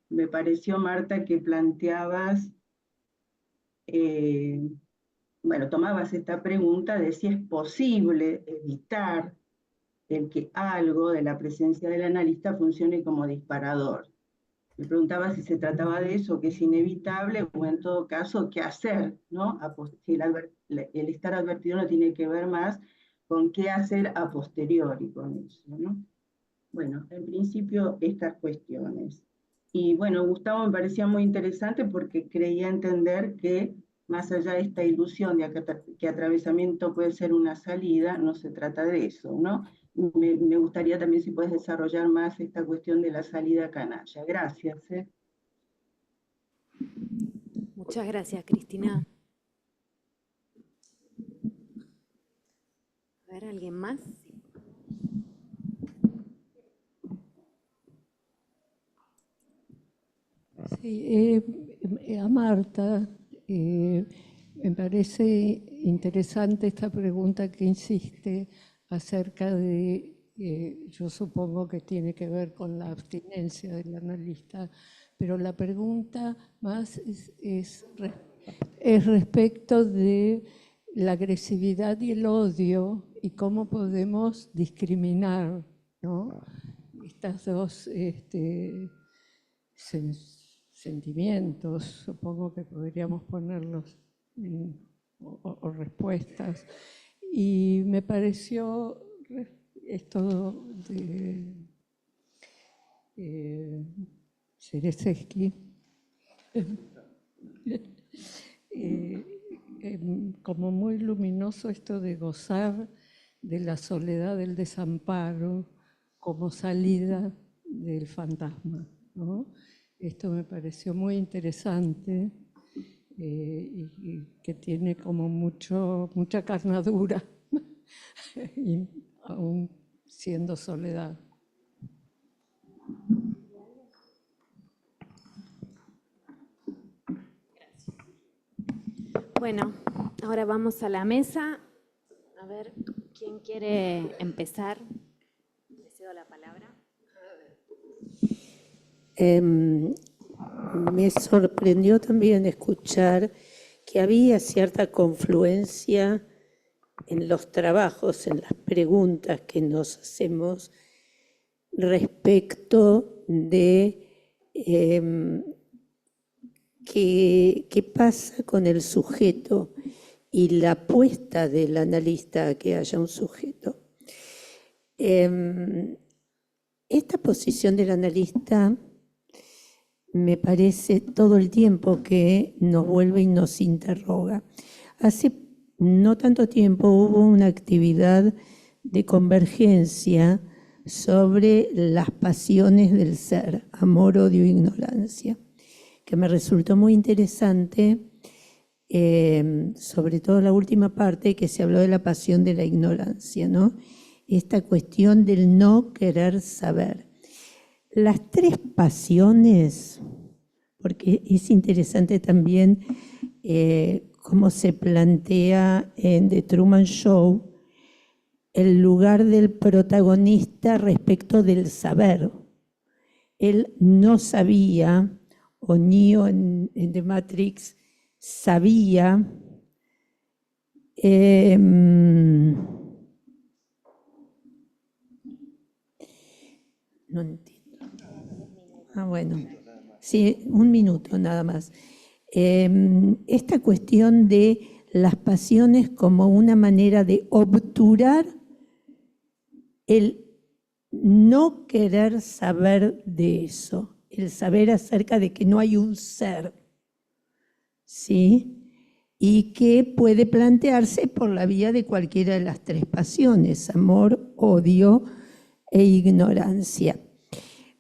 Me pareció, Marta, que planteabas, bueno, tomabas esta pregunta de si es posible evitar el que algo de la presencia del analista funcione como disparador. Me preguntaba si se trataba de eso, que es inevitable, o en todo caso, qué hacer, ¿no? Si el estar advertido no tiene que ver más con qué hacer a posteriori con eso, ¿no? Bueno, en principio estas cuestiones. Y bueno, Gustavo me parecía muy interesante porque creía entender que más allá de esta ilusión de que atravesamiento puede ser una salida, no se trata de eso, ¿no? Me gustaría también si puedes desarrollar más esta cuestión de la salida canalla. Gracias. Muchas gracias, Cristina. A ver, ¿alguien más? Sí, a Marta, me parece interesante esta pregunta que insiste acerca de, yo supongo que tiene que ver con la abstinencia del analista, pero la pregunta más es respecto de la agresividad y el odio y cómo podemos discriminar, ¿no?, estas dos sentimientos, supongo que podríamos ponerlos, o respuestas. Y me pareció esto de Cerezewski, como muy luminoso esto de gozar de la soledad del desamparo como salida del fantasma, ¿no? Esto me pareció muy interesante y que tiene como mucha carnadura, y aún siendo soledad. Bueno, ahora vamos a la mesa. A ver, ¿quién quiere empezar? Le cedo la palabra. Me sorprendió también escuchar que había cierta confluencia en los trabajos, en las preguntas que nos hacemos respecto de qué pasa con el sujeto y la apuesta del analista a que haya un sujeto. Esta posición del analista me parece todo el tiempo que nos vuelve y nos interroga. Hace no tanto tiempo hubo una actividad de convergencia sobre las pasiones del ser, amor, odio e ignorancia, que me resultó muy interesante, sobre todo la última parte que se habló de la pasión de la ignorancia, ¿no? Esta cuestión del no querer saber. Las tres pasiones, porque es interesante también cómo se plantea en The Truman Show el lugar del protagonista respecto del saber. Él no sabía, o Neo en The Matrix sabía, no entiendo. Bueno, sí, un minuto nada más. Esta cuestión de las pasiones como una manera de obturar el no querer saber de eso, el saber acerca de que no hay un ser, ¿sí? Y que puede plantearse por la vía de cualquiera de las tres pasiones, amor, odio e ignorancia.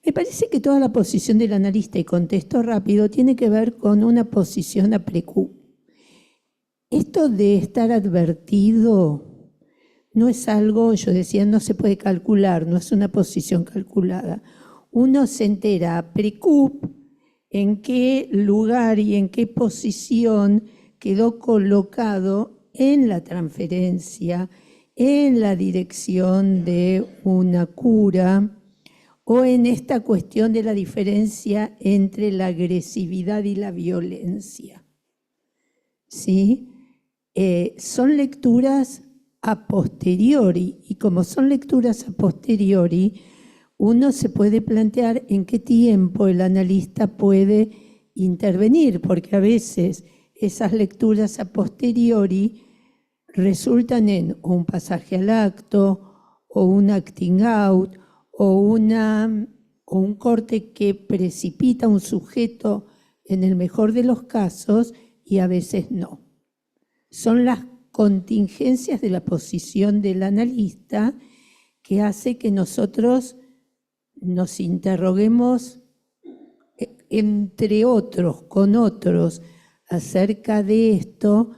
Me parece que toda la posición del analista, y contesto rápido, tiene que ver con una posición a precú. Esto de estar advertido no es algo, yo decía, no se puede calcular, no es una posición calculada. Uno se entera a precú en qué lugar y en qué posición quedó colocado en la transferencia, en la dirección de una cura, o en esta cuestión de la diferencia entre la agresividad y la violencia. ¿Sí? Son lecturas a posteriori, y como son lecturas a posteriori, uno se puede plantear en qué tiempo el analista puede intervenir, porque a veces esas lecturas a posteriori resultan en un pasaje al acto, o un acting out, o un corte que precipita a un sujeto en el mejor de los casos y a veces no. Son las contingencias de la posición del analista que hace que nosotros nos interroguemos entre otros, con otros, acerca de esto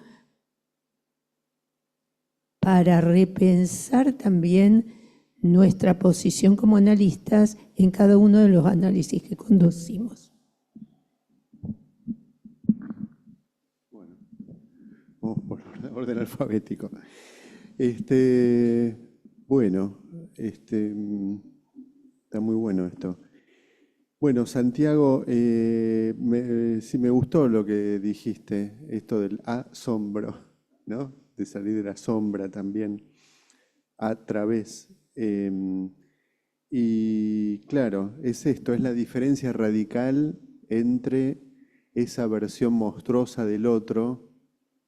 para repensar también nuestra posición como analistas en cada uno de los análisis que conducimos. Bueno, vamos por orden alfabético. Bueno, está muy bueno esto. Bueno, Santiago, sí me gustó lo que dijiste, esto del asombro, ¿no? De salir de la sombra también a través. Y claro, es esto, es la diferencia radical entre esa versión monstruosa del otro,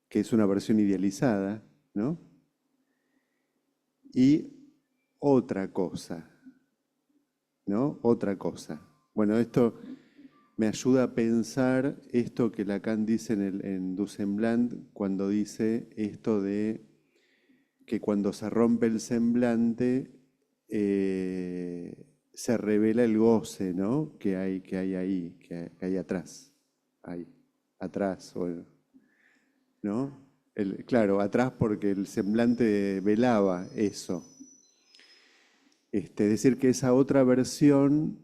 que es una versión idealizada, ¿no? Y otra cosa, ¿no? Otra cosa. Bueno, esto me ayuda a pensar esto que Lacan dice en Du Semblant, cuando dice esto de que cuando se rompe el semblante se revela el goce, ¿no? que hay ahí, que hay atrás, ahí, atrás, ¿no? Claro, atrás porque el semblante velaba eso. Es decir, que esa otra versión,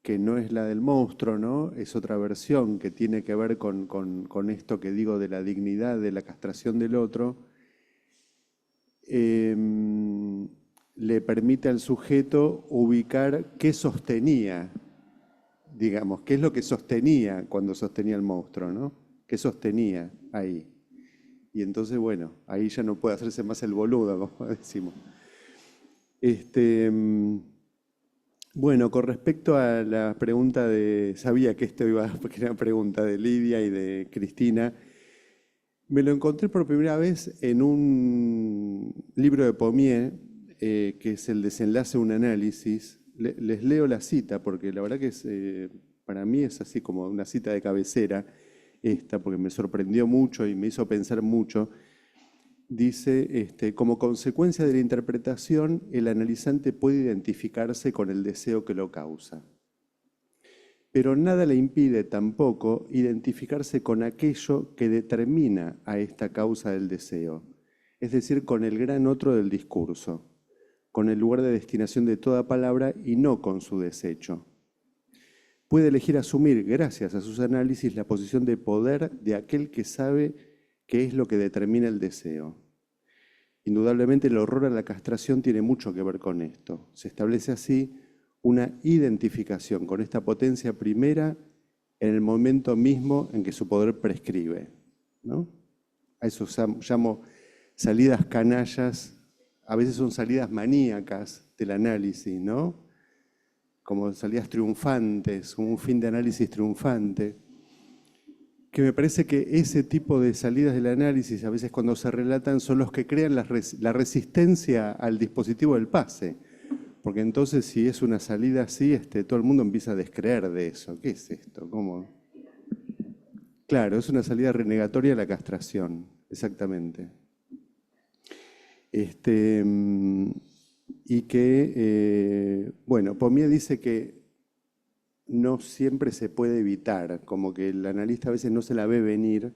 que no es la del monstruo, ¿no? Es otra versión que tiene que ver con esto que digo de la dignidad, de la castración del otro, le permite al sujeto ubicar qué sostenía, digamos, qué es lo que sostenía cuando sostenía el monstruo, ¿no? ¿Qué sostenía ahí? Y entonces, bueno, ahí ya no puede hacerse más el boludo, como decimos. Bueno, con respecto a la pregunta sabía que esto iba a ser una pregunta de Lidia y de Cristina. Me lo encontré por primera vez en un libro de Pommier, que es El desenlace de un análisis. Les leo la cita, porque la verdad que para mí es así como una cita de cabecera esta, porque me sorprendió mucho y me hizo pensar mucho. Dice, como consecuencia de la interpretación, el analizante puede identificarse con el deseo que lo causa. Pero nada le impide tampoco identificarse con aquello que determina a esta causa del deseo, es decir, con el gran otro del discurso, con el lugar de destinación de toda palabra y no con su desecho. Puede elegir asumir, gracias a sus análisis, la posición de poder de aquel que sabe qué es lo que determina el deseo. Indudablemente el horror a la castración tiene mucho que ver con esto. Se establece así una identificación con esta potencia primera en el momento mismo en que su poder prescribe, ¿no? A eso llamo salidas canallas, a veces son salidas maníacas del análisis, ¿no? Como salidas triunfantes, como un fin de análisis triunfante, que me parece que ese tipo de salidas del análisis, a veces cuando se relatan, son los que crean la resistencia al dispositivo del pase. Porque entonces si es una salida así, todo el mundo empieza a descreer de eso. ¿Qué es esto? ¿Cómo? Claro, es una salida renegatoria a la castración, exactamente. Y que, bueno, Pommier dice que no siempre se puede evitar, como que el analista a veces no se la ve venir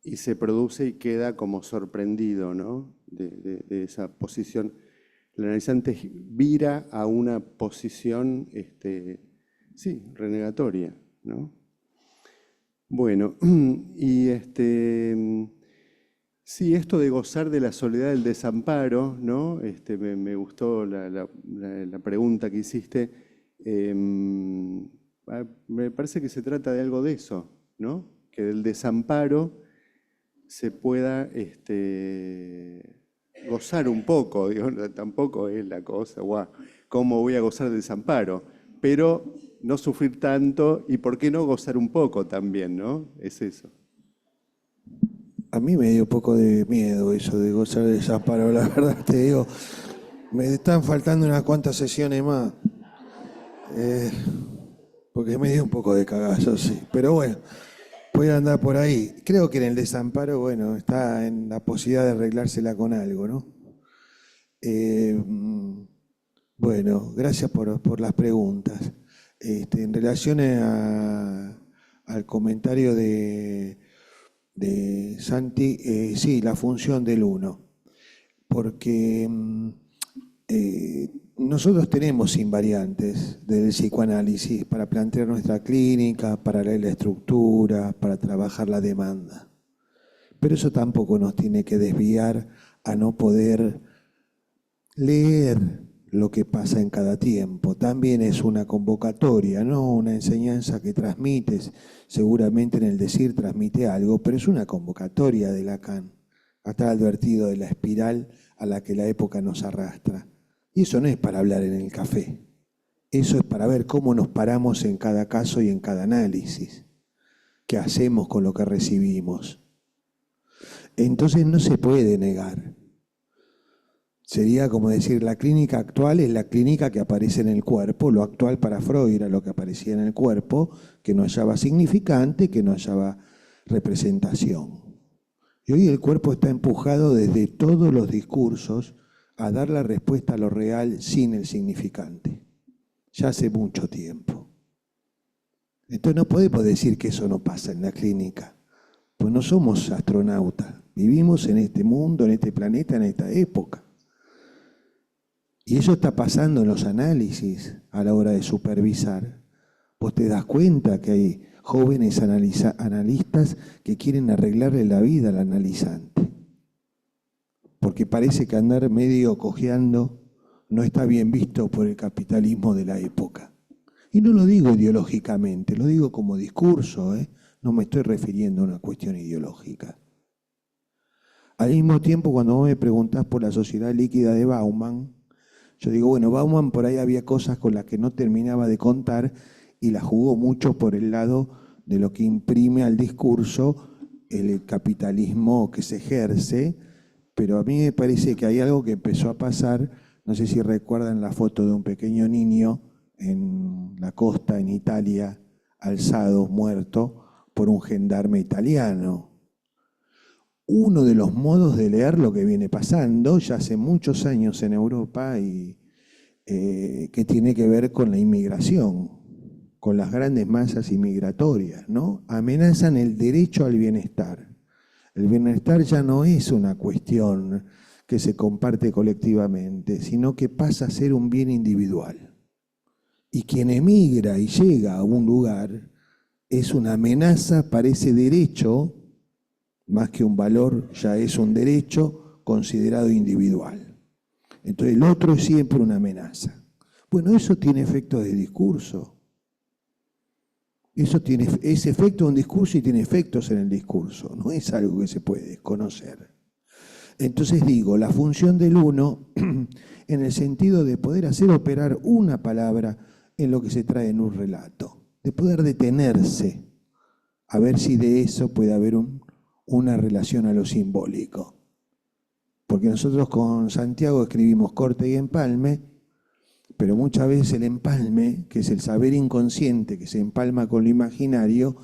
y se produce y queda como sorprendido, ¿no? de esa posición. El analizante vira a una posición, sí, renegatoria, ¿no? Bueno, y sí, esto de gozar de la soledad del desamparo, ¿no? Me gustó la pregunta que hiciste. Me parece que se trata de algo de eso, ¿no? Que del desamparo se pueda gozar un poco, digo, tampoco es la cosa, guau, ¿cómo voy a gozar del desamparo? Pero no sufrir tanto y por qué no gozar un poco también, ¿no? Es eso. A mí me dio un poco de miedo eso de gozar del desamparo, la verdad te digo. Me están faltando unas cuantas sesiones más. Porque me dio un poco de cagazo, sí. Pero bueno, voy a andar por ahí. Creo que en el desamparo, bueno, está en la posibilidad de arreglársela con algo, ¿no? Bueno, gracias por las preguntas. En relación al comentario de Santi, sí, la función del uno. Porque nosotros tenemos invariantes del psicoanálisis para plantear nuestra clínica, para leer la estructura, para trabajar la demanda. Pero eso tampoco nos tiene que desviar a no poder leer lo que pasa en cada tiempo. También es una convocatoria, no una enseñanza que transmites. Seguramente en el decir transmite algo, pero es una convocatoria de Lacan. Está advertido de la espiral a la que la época nos arrastra. Y eso no es para hablar en el café. Eso es para ver cómo nos paramos en cada caso y en cada análisis. ¿Qué hacemos con lo que recibimos? Entonces no se puede negar. Sería como decir, la clínica actual es la clínica que aparece en el cuerpo, lo actual para Freud era lo que aparecía en el cuerpo, que no hallaba significante, que no hallaba representación. Y hoy el cuerpo está empujado desde todos los discursos a dar la respuesta a lo real sin el significante. Ya hace mucho tiempo. Entonces no podemos decir que eso no pasa en la clínica, pues no somos astronautas, vivimos en este mundo, en este planeta, en esta época. Y eso está pasando en los análisis a la hora de supervisar. Vos te das cuenta que hay jóvenes analistas que quieren arreglarle la vida al analizante. Porque parece que andar medio cojeando no está bien visto por el capitalismo de la época. Y no lo digo ideológicamente, lo digo como discurso, no me estoy refiriendo a una cuestión ideológica. Al mismo tiempo, cuando vos me preguntás por la sociedad líquida de Bauman, yo digo, bueno, Bauman por ahí había cosas con las que no terminaba de contar y la jugó mucho por el lado de lo que imprime al discurso el capitalismo que se ejerce, pero a mí me parece que hay algo que empezó a pasar, no sé si recuerdan la foto de un pequeño niño en la costa, en Italia, alzado, muerto, por un gendarme italiano. Uno de los modos de leer lo que viene pasando ya hace muchos años en Europa y que tiene que ver con la inmigración, con las grandes masas inmigratorias, ¿no? Amenazan el derecho al bienestar. El bienestar ya no es una cuestión que se comparte colectivamente, sino que pasa a ser un bien individual. Y quien emigra y llega a un lugar es una amenaza para ese derecho, más que un valor, ya es un derecho considerado individual. Entonces el otro es siempre una amenaza. Bueno, eso tiene efectos de discurso. Eso tiene ese efecto de un discurso y tiene efectos en el discurso. No es algo que se puede desconocer. Entonces digo, la función del uno, en el sentido de poder hacer operar una palabra en lo que se trae en un relato, de poder detenerse, a ver si de eso puede haber una relación a lo simbólico. Porque nosotros con Santiago escribimos corte y empalme, pero muchas veces el empalme, que es el saber inconsciente que se empalma con lo imaginario,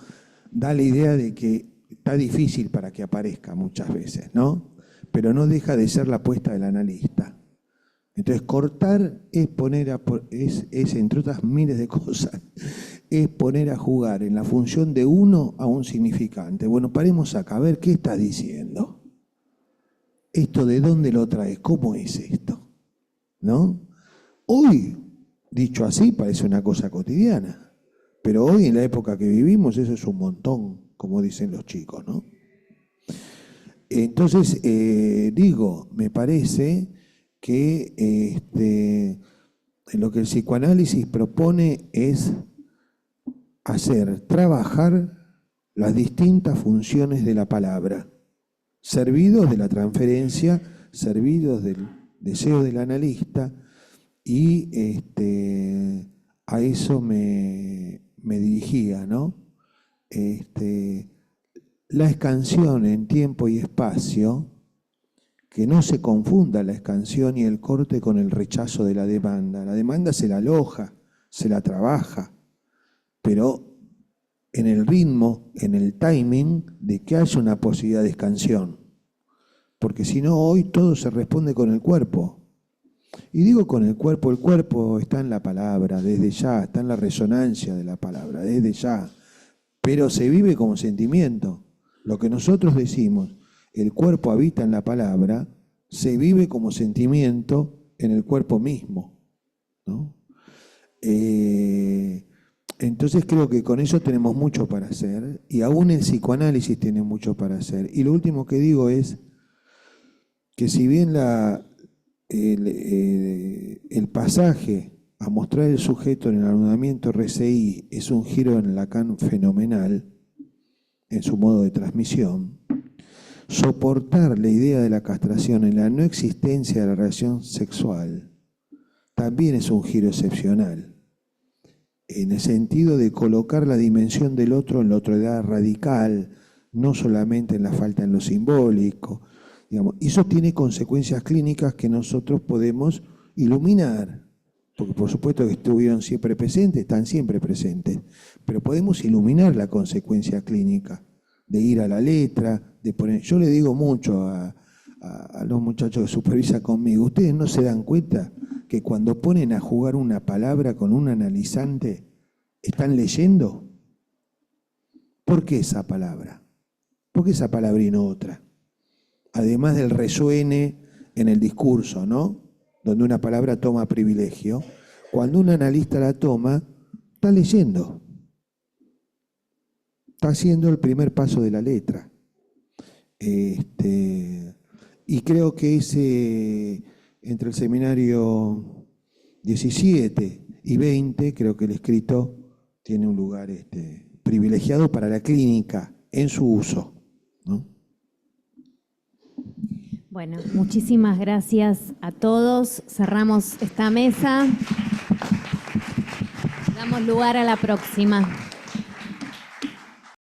da la idea de que está difícil para que aparezca muchas veces, ¿no? Pero no deja de ser la apuesta del analista. Entonces cortar es poner es entre otras miles de cosas, es poner a jugar en la función de uno a un significante. Bueno, paremos acá, a ver qué estás diciendo. ¿Esto de dónde lo traes? ¿Cómo es esto? ¿No? Hoy, dicho así, parece una cosa cotidiana, pero hoy en la época que vivimos eso es un montón, como dicen los chicos, ¿no? Entonces, digo, me parece que lo que el psicoanálisis propone es trabajar las distintas funciones de la palabra, servidos de la transferencia, servidos del deseo del analista, y a eso me dirigía, ¿no? La escansión en tiempo y espacio, que no se confunda la escansión y el corte con el rechazo de la demanda. La demanda se la aloja, se la trabaja, pero en el ritmo, en el timing de que haya una posibilidad de escansión. Porque si no, hoy todo se responde con el cuerpo. Y digo con el cuerpo está en la palabra, desde ya, está en la resonancia de la palabra, desde ya. Pero se vive como sentimiento. Lo que nosotros decimos, el cuerpo habita en la palabra, se vive como sentimiento en el cuerpo mismo, ¿no? Entonces creo que con eso tenemos mucho para hacer, y aún el psicoanálisis tiene mucho para hacer. Y lo último que digo es que si bien el pasaje a mostrar el sujeto en el anudamiento RCI es un giro en Lacan fenomenal en su modo de transmisión, soportar la idea de la castración en la no existencia de la relación sexual también es un giro excepcional, en el sentido de colocar la dimensión del otro en la otredad radical, no solamente en la falta en lo simbólico, digamos, y eso tiene consecuencias clínicas que nosotros podemos iluminar, porque por supuesto que estuvieron siempre presentes, están siempre presentes, pero podemos iluminar la consecuencia clínica de ir a la letra, de poner. Yo le digo mucho a los muchachos que supervisan conmigo, ustedes no se dan cuenta que cuando ponen a jugar una palabra con un analizante, ¿están leyendo? ¿Por qué esa palabra? ¿Por qué esa palabra y no otra? Además del resuene en el discurso, ¿no? Donde una palabra toma privilegio, cuando un analista la toma, está leyendo. Está haciendo el primer paso de la letra. Y creo que entre el seminario 17 y 20, creo que el escrito tiene un lugar privilegiado para la clínica en su uso, ¿no? Bueno, muchísimas gracias a todos. Cerramos esta mesa. Damos lugar a la próxima.